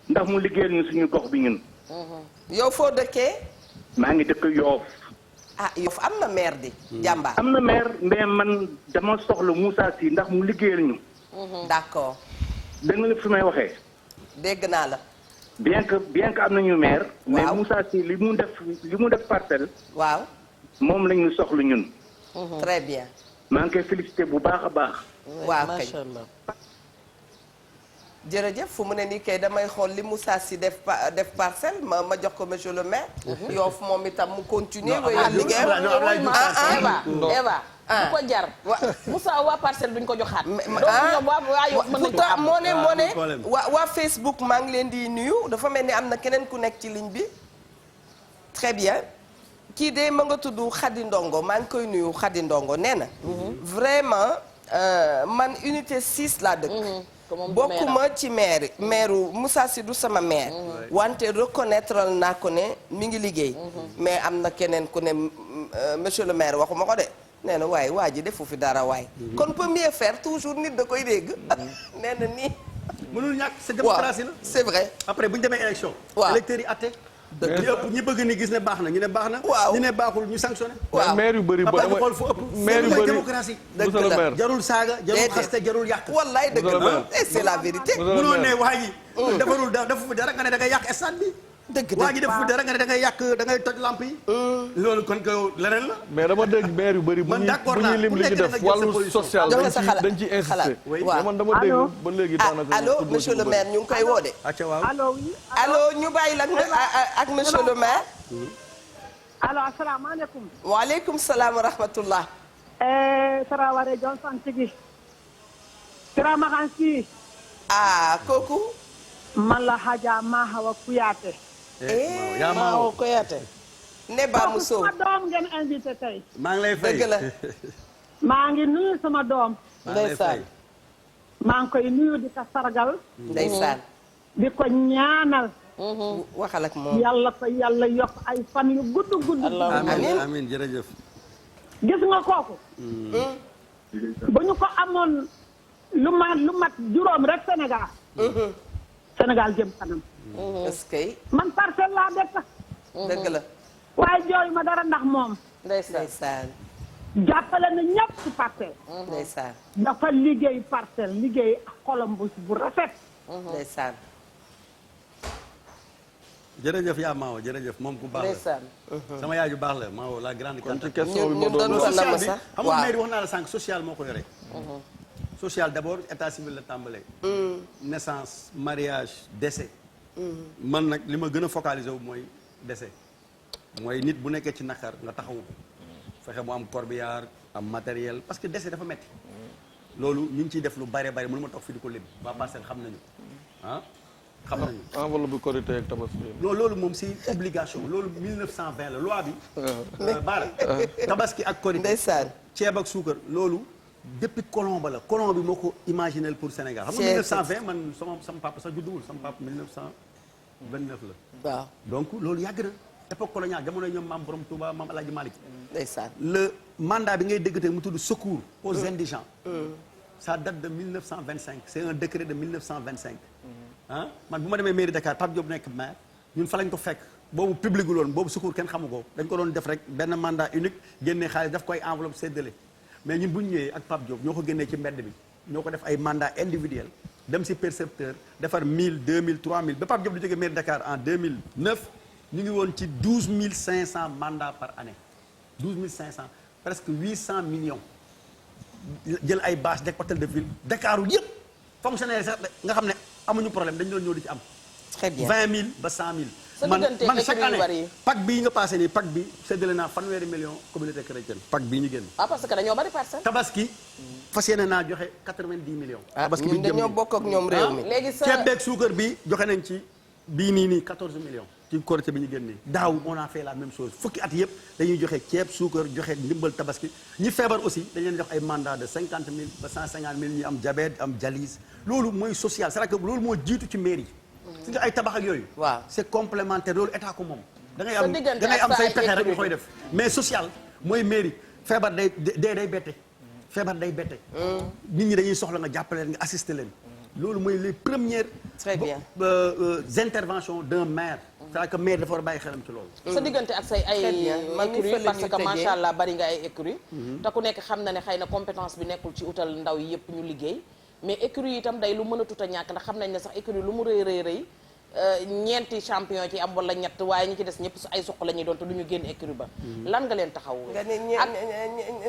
Speaker 5: ndax mu liggéeyal ñu suñu gox bi ñun.
Speaker 1: yow foo dëkkee.
Speaker 5: maa ngi dëkk Yoff.
Speaker 1: ah Yoff am na maire di. jàmbaar
Speaker 5: am na maire mais man dama soxla Moussa Sy ndax mu liggéeyal ñu.
Speaker 1: d'accord.
Speaker 5: dégg nga fi may waxee.
Speaker 1: dégg naa la.
Speaker 5: bien que am nañu maire. mais
Speaker 1: waaw
Speaker 5: Moussa Sy li mu def parcelle.
Speaker 1: waaw.
Speaker 5: moom la ñu soxla ñun.
Speaker 1: très bien.
Speaker 5: maa ngi koy félicité bu baax a baax.
Speaker 1: waaw kay
Speaker 2: macha allah.
Speaker 1: jërëjëf fu mu ne nii kay damay xool li Moussa Sy def parcelle ma jox ko monsieur le maire. Yoff moom itam mu continuer. wéyal liggéeyam
Speaker 2: Eva bu ko jar. Moussa waa parcelle duñ ko joxaat. donc ñoom waa Yoff mën nañu ko am.
Speaker 1: moo ne waa Facebook maa ngi leen di nuyu dafa mel ni am na keneen ku nekk ci ligne bi. très bien kii de ma nga tudd Khady Ndongo maa ngi koy nuyu Khady Ndongo nee na. vraiment man unité 6 laa dëkk. bokkuma ci maire Moussa Sy du sama maire. wante reconnaître naa ko ne mi ngi liggéey. mais am na keneen ku ne monsieur le maire waxuma ko de nee na waaye waa ji defu fi dara waay. kon peut mieux faire toujours nit da koy dégg. nee na nii.
Speaker 3: mënul ñàkk c'est démocratie la.
Speaker 1: c'est vrai.
Speaker 3: après bu ñu demee élection.
Speaker 1: waaw
Speaker 3: électeurs yi atte.
Speaker 1: dëgg la
Speaker 3: ñi bëgg ni gis ne baax na ñu ne baax na.
Speaker 1: waaw
Speaker 3: ñu ne baaxul ñu sanctionné.
Speaker 1: waaw
Speaker 4: maire yu bëri
Speaker 3: après xool fu ëpp.
Speaker 4: maire yu bëri
Speaker 3: démocratie.
Speaker 1: dëgg
Speaker 4: monsieur le
Speaker 1: la
Speaker 4: maire
Speaker 3: jarul saaga jarul xaste jarul yàq.
Speaker 1: wallaay dëgg
Speaker 4: Monsieur le
Speaker 1: la
Speaker 4: maire.
Speaker 1: et c'est la vérité.
Speaker 3: munoo ne waa ji. defarul defu fi dara nga ne da ngay yàq stade bi.
Speaker 1: dëgg
Speaker 3: waa ji defu fi dara nga ne da ngay yàq da ngay toj lamp yi. loolu kon ko leneen la.
Speaker 4: mais dama dégg maire yu bëri bu
Speaker 3: Man
Speaker 4: ñuy
Speaker 3: d'accord
Speaker 4: bu
Speaker 3: naa,
Speaker 4: ñuy lim
Speaker 3: ku
Speaker 4: li ñu
Speaker 3: nekk da nga
Speaker 4: def
Speaker 3: jël sa
Speaker 4: wàllu
Speaker 3: position.
Speaker 4: social
Speaker 1: Joxe
Speaker 4: dañ
Speaker 1: sa
Speaker 4: ci
Speaker 1: xalaat.
Speaker 4: dañ ci insister
Speaker 1: Xalaat.
Speaker 3: Oui.
Speaker 1: waaw.
Speaker 4: mais man dama dégg ba léegi daanaka
Speaker 1: allo
Speaker 4: football
Speaker 1: monsieur
Speaker 4: ci
Speaker 1: le
Speaker 4: lu
Speaker 1: maire ñu ngi koy woo de.
Speaker 3: acca waaw.
Speaker 6: allo oui.
Speaker 1: allo ñu bàyyi la ak monsieur le maire.
Speaker 6: allo asalaamaaleykum.
Speaker 1: waaleykum salaam wa rahmatullah.
Speaker 6: Traoré Johnson Tigi. Tramaxan si.
Speaker 1: kooku.
Speaker 6: man la Hadja Mahawa Kouyaté.
Speaker 3: yaa ma
Speaker 2: Maawo Koyaate.
Speaker 1: ne ba mu sow
Speaker 6: sama doom ngeen invité tey.
Speaker 3: maa ngi lay fay
Speaker 1: dëgg la.
Speaker 6: maa ngi nuyu sama doom.
Speaker 3: maa ngi lay fay.
Speaker 6: maa ngi koy nuyu di ko sargal.
Speaker 1: ndeysaan.
Speaker 6: di ko ñaanal.
Speaker 1: waxal ak moom.
Speaker 6: yàlla ko yàlla yokk ay fan yu gudd gudd.
Speaker 3: amiin amiin jërëjëf.
Speaker 6: gis nga kooku. bu ñu ko amoon lu mat juróom rek Sénégal. Sénégal jëm kanam.
Speaker 1: est-ce que.
Speaker 6: man parcelle laa dëkk.
Speaker 1: dëgg la.
Speaker 6: waaye jooyu ma dara ndax moom.
Speaker 1: ndeysaan.
Speaker 6: jàppale na ñëpp ci parcelle.
Speaker 1: ndeysaan.
Speaker 6: dafa liggéey parcelle liggéey ak xolam bu rafet.
Speaker 1: ndeysaan.
Speaker 3: jërëjëf yaa Maawo jërëjëf moom ku baax la.
Speaker 2: ndeysaan.
Speaker 3: sama yaay ju baax la Maawo la grande
Speaker 4: kon ci
Speaker 3: cantante.
Speaker 4: question bi
Speaker 1: ñun
Speaker 4: ma doon
Speaker 1: doon
Speaker 4: wax.
Speaker 1: ko nam
Speaker 3: social bi
Speaker 1: sax.
Speaker 3: xam nga mairie wax naa la sànq social moo ko yore. social d'abord état civil la tàmbalee. naissance mariage décès. man nag li ma gën a focaliser wu mooy décès. mooy nit bu nekkee ci naqar nga taxawu ko. fexe mu am corbillard am matériel parce que décès dafa metti loolu ñu ngi ciy def lu bare bare mënu ma toog fi di ko lim waa parcelle xam nañu ah xam nañu.
Speaker 4: enveloppe bu Korité ak Tabaski.
Speaker 3: non loolu moom c'est obligation loolu 1920 la loi bi. baara tabaski ak korité
Speaker 1: ndeysaan.
Speaker 3: ceeb ak suukar loolu depuis colon ba la colon bi moo ko imaginel pour Sénégal. xam nga 1920 man sama papa sax judduwul sama papa 1929 la.
Speaker 1: waaw.
Speaker 3: donc loolu yàgg na époque coloniale jamono ñoom maam Borom Touba maam El Hadj Malick.
Speaker 1: ndeysaan.
Speaker 3: le mandat bi ngay dégg te mu tudd secours aux indigents. ça date de 1925 c'est un décret de 1925. ah man bu ma demee mairie Dakar Pape Diop nekk maire ñun fa lañ ko fekk boobu public gu loon boobu secours kenn xamu ko dañ ko doon def rek benn mandat unique génnee xaalis daf koy enveloppe séddale mais ñun bu ñu ñëwee ak Pape Diop ñoo ko génnee ci mbedd bi ñoo ko def ay mandat individuel dem si percepteur defar 1000 2000 3000 ba Pape Diop di jógee mairie Dakar en 2009 ñu ngi woon ci 12500 mandats par année 12500 presque 800 millions jël ay bâche dek hôtel de ville Dakar yëpp fonctionnaire sax nga xam ne amuñu problème dañu doon ñëw di ci am.
Speaker 1: très bien
Speaker 3: 20 000 ba 100 000.
Speaker 2: sa
Speaker 3: man
Speaker 2: diggante
Speaker 3: man
Speaker 2: ak
Speaker 3: chaque
Speaker 2: écurie yu bari
Speaker 3: année
Speaker 2: yi.
Speaker 3: PAK bii nga passé nii PAK bi séddale naa fanweeri million communauté chrétienne. PAK bii ñu génn.
Speaker 2: ah parce que dañoo bari parcelle.
Speaker 3: Tabaski fas yéene naa joxe 90 millions. Tabaski bi
Speaker 1: ñun dañoo bokk ak ñoom réew mi.
Speaker 2: léegi sa
Speaker 3: ceeb beeg suukar bi joxe nañ ci bii nii 14 millions. ci Korité bi ñu génnee daaw on a fait la même chose fukki at yëpp dañuy joxe ceeb suukar joxe ndimbal tabaski ñi feebar aussi dañ leen jox ay mandat de 50 000 ba 150 000 ñi am diabète am dialyse loolu mooy social c'est-à-dire que loolu moo jiitu ci mairie si nga ay tabax ak yooyu
Speaker 1: waaw
Speaker 3: c'est complémentaire loolu état ko moom da ngay am say pexe rek ñu koy def mais social mooy mairie feebar day bette feebar day bette nit ñi dañuy soxla nga jàppale leen nga assister leen loolu mooy les premières
Speaker 1: très bien
Speaker 3: interventions d'un maire c'est-à-dire que maire dafa war a bàyyi xelam ci loolu
Speaker 2: sa diggante ak say ay écurie parce que macha allah bari nga ay écurie te ku nekk xam na ne xëy na compétence bi nekkul ci utal ndaw yi yëpp ñu liggéey mais écurie yi itam day lu mën a tut a ñàkk ndax xam nañ ne sax écurie lu mu rëy ñeenti champion ci am wala ñett waaye ñi ci des ñëpp ay suq la ñuy doon te du ñu génn écurie ba lan nga leen taxaw
Speaker 1: nga ne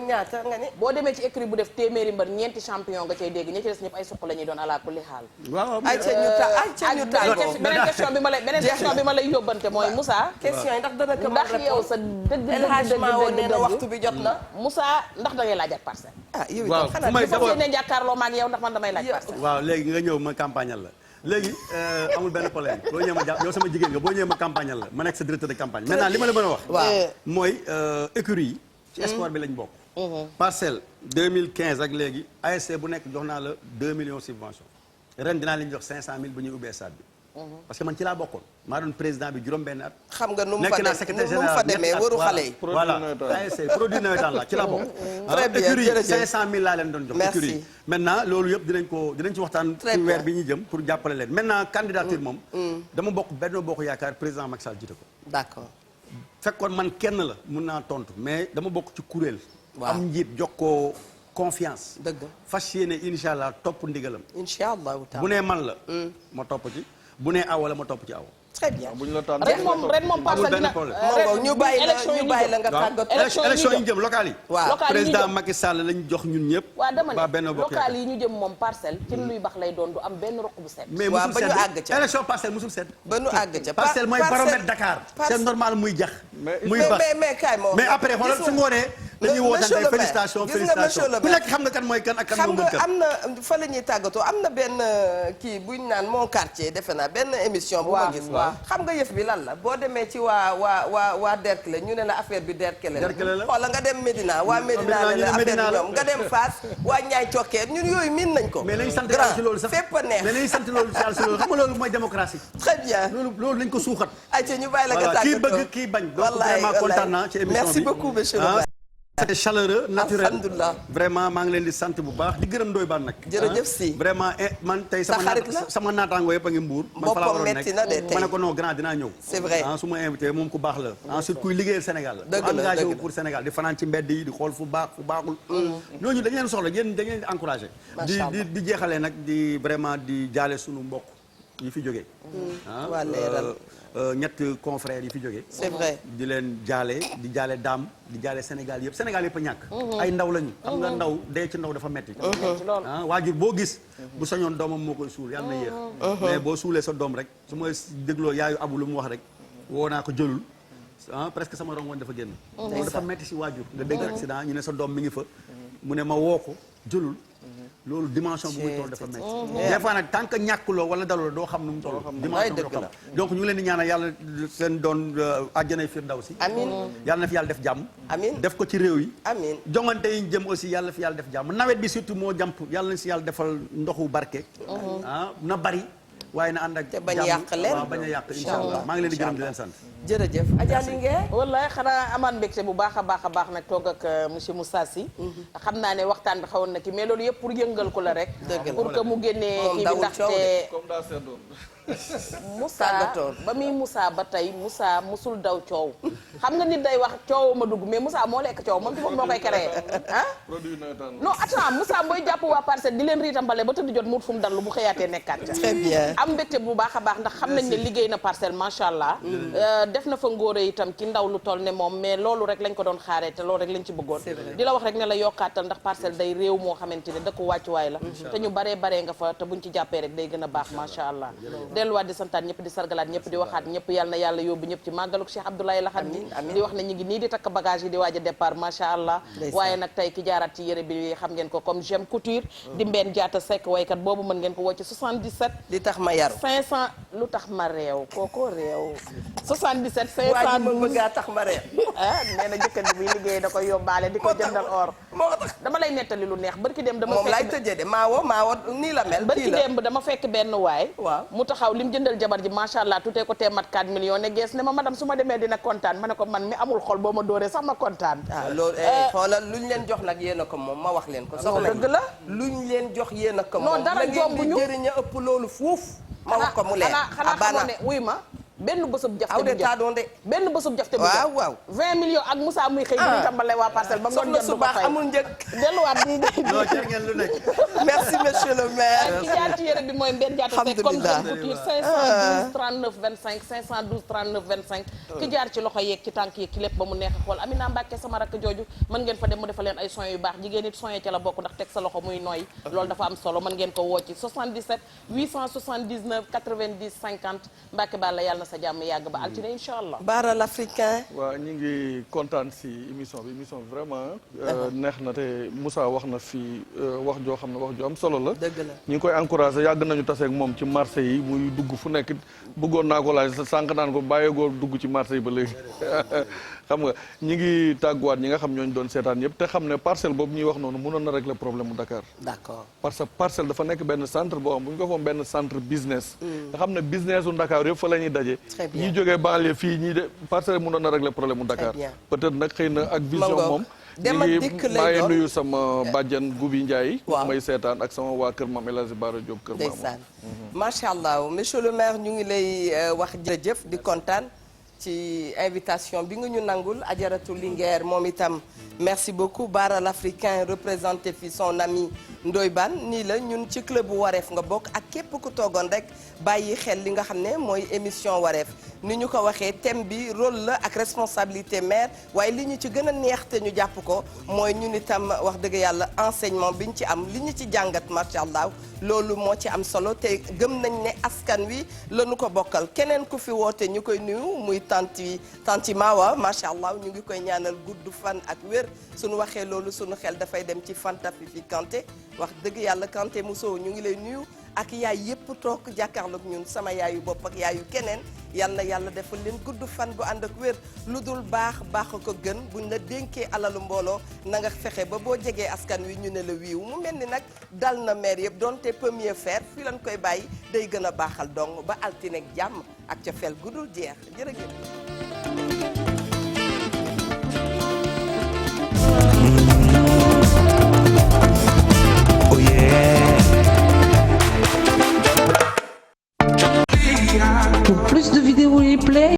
Speaker 1: ñaata nga ne
Speaker 2: boo demee ci écurie bu def téeméeri mbër ñeenti champion nga cay dégg ñi ci des ñëpp ay suq la ñuy doon ala kulli xaal beneen question bi ma lay yóbbante mooy Moussa
Speaker 1: question yi ndax dana ko
Speaker 2: ndax yow sa dëgg
Speaker 1: waxtu bi jot na
Speaker 2: Moussa ndax da ngay laaj ak parcelle
Speaker 1: yow itam xanaa
Speaker 2: bi fas yéene jàkkaarloo maag yow ndax man damay laaj parcelle
Speaker 3: waaw léegi nga ñëw ma campagnal la léegi amul benn problème boo ñëwee ma jàpp yow sama jigéen nga boo ñëwee ma campagnal la ma nekk sa directeur de campagne maintenant li ma la mën a wax mooy écurie yi ci sport bi lañ bokk parcelle 2015 ak léegi ASC bu nekk jox naa la 2 millions subvention ren dinaa leen jox 500 000 bu ñuy ubbee stade bi parce que man ci laa bokkoon maa doon président bi juróom-benn at
Speaker 1: xam nga nu mu
Speaker 3: nekk naa secrétaire général
Speaker 1: fa demee waru xale yi
Speaker 3: voilà ASC produit nawetaan la ci laa bokk
Speaker 1: très bien
Speaker 3: écurie yi
Speaker 1: jërëjëf
Speaker 3: 500 000 laa leen doon jox écurie yi maintenant loolu yëpp dinañ ci waxtaan ci weer bi ñu jëm pour jàppale leen maintenant candidature moom dama bokk Benno Bokk Yaakaar président Macky Sall jiite ko
Speaker 1: d'accord
Speaker 3: fekkoon man kenn la mun naa tontu mais dama bokk ci kuréel am njiit jox ko confiance
Speaker 1: dëgg
Speaker 3: fas yéene incha allah topp ndigalam
Speaker 1: incha allahu taala
Speaker 3: bu nee man la ma topp ci bu nee aw la ma topp ci aw
Speaker 1: très bien
Speaker 4: bu ñu la tànn
Speaker 2: ren moom parcelle dina
Speaker 1: ñu bàyyi la nga tàggatoo
Speaker 3: élection yi ñu jëm locales yi
Speaker 1: waaw
Speaker 3: président Macky Sall lañ jox ñun ñëpp
Speaker 2: waaw dama
Speaker 3: ba
Speaker 2: ne
Speaker 3: benn bokk
Speaker 2: local yi ñu jëm moom parcelle ci luy bax lay doon du am benn roq bu set
Speaker 3: mais
Speaker 1: waaw
Speaker 3: musul
Speaker 1: ba ñu
Speaker 3: sedd
Speaker 1: àgg ca
Speaker 3: élection parcelle musul sedd
Speaker 1: ba nu àgg ca
Speaker 3: parcelle mooy baromètre Dakar c'est normal muy jax muy bax
Speaker 1: mais kaay moo
Speaker 3: mais après xoolal su ngoonee dañuy wootante félicitations
Speaker 1: gis nga monsieur le
Speaker 3: ku nekk xam nga kan mooy kan ak kan
Speaker 1: xam
Speaker 3: moo
Speaker 1: nga
Speaker 3: mën kan
Speaker 1: am na fa la ñuy tàggatoo am na benn kii buñ naan mon quartier defe naa benn émission bu ma gis xam nga yëf bi lan la boo demee ci waa Derklé ñu ne la affaire bi Derklé la xoola nga dem Médina waa Médina ne la affaire bi ñoom nga dem Fass waa Ñaay Cokkeer ñun yooyu miin nañ ko
Speaker 3: mais nañu sant yàlla ci loolu sax
Speaker 1: fépp a neex
Speaker 3: mais nañu sant loolu ci yàlla ci loolu xam nga loolu mooy démocratie
Speaker 1: très bien
Speaker 3: loolu nañ ko suuxat
Speaker 1: ayca ñu bàyyi la nga tàggatoo
Speaker 3: kii bëgg kii bañ donc vraiment kontaan naa ci émission bi
Speaker 1: merci beaucoup monsieur le maire
Speaker 3: c'était chaleureux naturel
Speaker 1: alhamdulilah
Speaker 3: vraiment maa ngi leen di sant bu baax di gërëm Ndoye Bane nag
Speaker 1: jërëjëf si
Speaker 3: vraiment man tey sama naataangoo yëpp a ngi mbuur man fa laa waroon nekk ma ne ko non grand dinaa ñëw
Speaker 1: c'est vrai
Speaker 3: su ma invité moom ku baax la ensuite kuy liggéeyal Sénégal la engagé wu pour Sénégal di fanaan ci mbedd yi di xool fu baax fu baaxul ñooñu dañ leen soxla yéen dañ leen di encouragé di jeexalee nag di vraiment di jaale sunu mbokk yi fi jógee
Speaker 1: waa leeral
Speaker 3: ñett confrères yi fi jógee
Speaker 1: c'est vrai
Speaker 3: di leen jaale di jaale daam di jaale Sénégal yëpp Sénégal yëpp a ñàkk ay ndaw lañu xam nga ndaw dee ci ndaw dafa metti waajur boo gis bu sañoon doomam moo koy suul yàlla na yéex mais boo suulee sa doom rek su ma dégloo yaayu abu lu mu wax rek woo naa ko jëlul presque sama rongoñ dafa génn loolu dafa metti si waajur nga dégg accident ñu ne sa doom mi ngi fa mu ne ma woo ko jëlul loolu dimension bu muy toll dafa métti des fois nag tant que ñàkkuloo wala daloo doo xam nu mu toll dimension doo xam donc ñu ngi leen di ñaanal yàlla seen doon àjjanay firdawsi
Speaker 1: amiin
Speaker 3: yàlla na fi yàlla def jàmm
Speaker 1: amiin
Speaker 3: def ko ci réew yi
Speaker 1: amiin
Speaker 3: jongante yi ñu jëm aussi yàlla fi yàlla def jàmm nawet bi surtout moo jàmp yàlla na si yàlla defal ndoxu barke na bari waaye na ànd ak
Speaker 1: te bañ a yàq leen
Speaker 3: waaw bañ a yàq incha allah maa ngi leen di gërëm di leen sant
Speaker 1: jërëjëf Adja Linguère
Speaker 2: wallaay xanaa amaan mbégte bu baax a baax nag toog ak monsieur Moussa Sy xam naa ne waxtaan bi xawoon na ki mais loolu yëpp pour yëngal ko la rek pour que mu génnee kii bi ndaxte Moussa ba muy Moussa ba tey Moussa musul daw coow xam nga nit day wax coow ma dugg mais Moussa moo lekk coow moom ci bopp moo koy créé non attends Moussa mooy jàpp waa Parcelles di leen riitambale ba tëdd jot mut fu mu dallu bu xëyaatee nekkaat ca
Speaker 1: très bien
Speaker 2: am mbégte bu baax a baax ndax xam nañ ne liggéey na Parcelles macha allah def na fa ngóore itam ci ndaw lu toll ne moom mais loolu rek lañ ko doon xaaree te loolu rek lañ ci bëggoon di la wax rek ne la yokkaatal ndax Parcelles day réew moo xamante ne dëkku wàccuwaay la te ñu baree nga fa te buñ ci jàppee rek day gën a baax macha allah delluwaat di santaat ñëpp di sargalaat ñëpp di waxaat ñëpp yàlla na yàlla yóbbu ñëpp ci màggaluk Cheikh Abdoulaye Laxat bi di wax ne ñu ngi nii di takk bagage yi di waaj a départ macha allah waaye nag tey ki jaaraat ci yére bi xam ngeen ko comme j'aime couture di Mbène Diatta Seck waykat boobu mën ngeen ko woo ci 77
Speaker 1: li tax ma yaru
Speaker 2: 500 lu tax ma réew kooko réew 77 512
Speaker 1: waa ji ma bëggaa tax ma réew
Speaker 2: nee na jëkkër bi liggéey da koy yóbbaale di ko jëndal or
Speaker 1: moo tax
Speaker 2: dama lay nettali lu neex barki dem dama
Speaker 1: moom laay tëjee de maawo nii la mel
Speaker 2: barki dem dama fekk benn waay
Speaker 1: waaw
Speaker 2: mu taxaw lim jëndal jabar ji macha allah tutee ko tee mat 4 millions ne gees ne ma madame su ma demee dina kontaan ma ne ko man mi amul xol boo ma dóoree sax ma kontaan
Speaker 1: loolu xoolal luñ leen jox nag yéen a ko moom ma wax leen ko soxna
Speaker 2: dëgg la
Speaker 1: luñ leen jox yéen a ko moom
Speaker 2: non dara jombuñu
Speaker 1: la ngeen di jëriñ a ëpp loolu fuuf ma wax ko mu leer
Speaker 2: xanaa xamoon ne wuy ma benn bësub jafte bu
Speaker 1: de
Speaker 2: benn bësub jafte bu
Speaker 1: waaw waaw
Speaker 2: 20 millions ak Moussa muy xëy di tàmbale waa parcelle ba ngoon jot du ko fay
Speaker 1: amul njëg
Speaker 2: delluwaat di
Speaker 3: non jar ngeen lu nekk
Speaker 1: merci monsieur le maire
Speaker 2: ki jaar ci yére bi mooy Mbène Diatta Seck comme jeune couture 512 39 25 512 39 25 ki jaar ci loxo yeeg ci tànk yeeg ci lépp ba mu neex a xool Amina Mbacke sama rakk jooju mën ngeen fa dem mu defal leen ay soins yu baax jigéen it soins ca la bokk ndax teg sa loxo muy nooy loolu dafa am solo mën ngeen ko woo ci 77 879 90 50 Mbacke Balla yàlla na sa jàmm yàgg ba altine incha allah.
Speaker 1: Bara l'Africain.
Speaker 4: waaw ñu ngi kontaan si émission bi vraiment neex na te Moussa wax na fi wax joo xam ne wax joo am solo la.
Speaker 1: dëgg la
Speaker 4: ñu ngi koy encouragé yàgg nañu taseeg moom ci marché yi muy dugg fu nekk bëggoon naa ko laaj sànq naan ko bàyyeegoo dugg ci marché yi ba léegi xam nga ñi ngi tàgguwaat ñi nga xam ñooñu doon seetaan yëpp te xam ne parcelle boobu ñuy wax noonu mënoon na régler problème mu Dakar.
Speaker 1: d'accord
Speaker 4: parce que parcelle dafa nekk benn centre boo xam bu ñu ko foom benn centre business. nga xam ne business u Dakar yëpp fa la ñuy daje. ñi jógee banlieue fii ñii de parcelle mënoon na régler problème mu Dakar. peut-être nag xëy na ak vision moom.
Speaker 1: dem ak dikk lay doon
Speaker 4: maa ngi nuyu sama bàjjan Gubi Ndiaye.
Speaker 1: waaw
Speaker 4: may seetaan ak sama waa kër Mame El Hadji Bara Diop kër Maam.
Speaker 1: macha allah monsieur le maire ñu ngi lay wax jërëjëf di kontaan ci invitation bi nga ñu nangul Ajaratu Linguère moom itam merci beaucoup Bara l'Africain représenté fi son ami Ndoye Bane nii la ñun ci club bu Wareef nga bokk ak képp ku toogoon rek bàyyi xel li nga xam ne mooy émission Wareef ni ñu ko waxee thème bi rôle la ak responsabilité maire waaye li ñu ci gën a neex te ñu jàpp ko mooy ñun itam wax dëgg yàlla enseignement bi ñu ci am li ñu ci jàngat macha allah loolu moo ci am solo te gëm nañ ne askan wi la ñu ko bokkal keneen ku fi woote ñu koy nuyu muy tanti Mawa macha allah ñu ngi koy ñaanal gudd fan ak wér suñu waxee loolu suñu xel dafay dem ci Fanta Fifi Kanté wax dëgg yàlla Kanté Mousso ñu ngi lay nuyu ak yaay yëpp toog jàkkaarloog ñun sama yaayu bopp ak yaayu keneen yal na yàlla defal leen gudd fan bu ànd ak wér lu dul baax ko gën buñ la dénkee alalu mbooloo na nga fexe ba boo jegee askan wi ñu ne la wiiw mu mel ni nag dal na maire yëpp donte premier faire fii lañ koy bàyyi day gën a baaxal dong ba altine ak jàmm ak ca fel gudul jeex jërëjëf.
Speaker 7: Pour plus de vidéos replay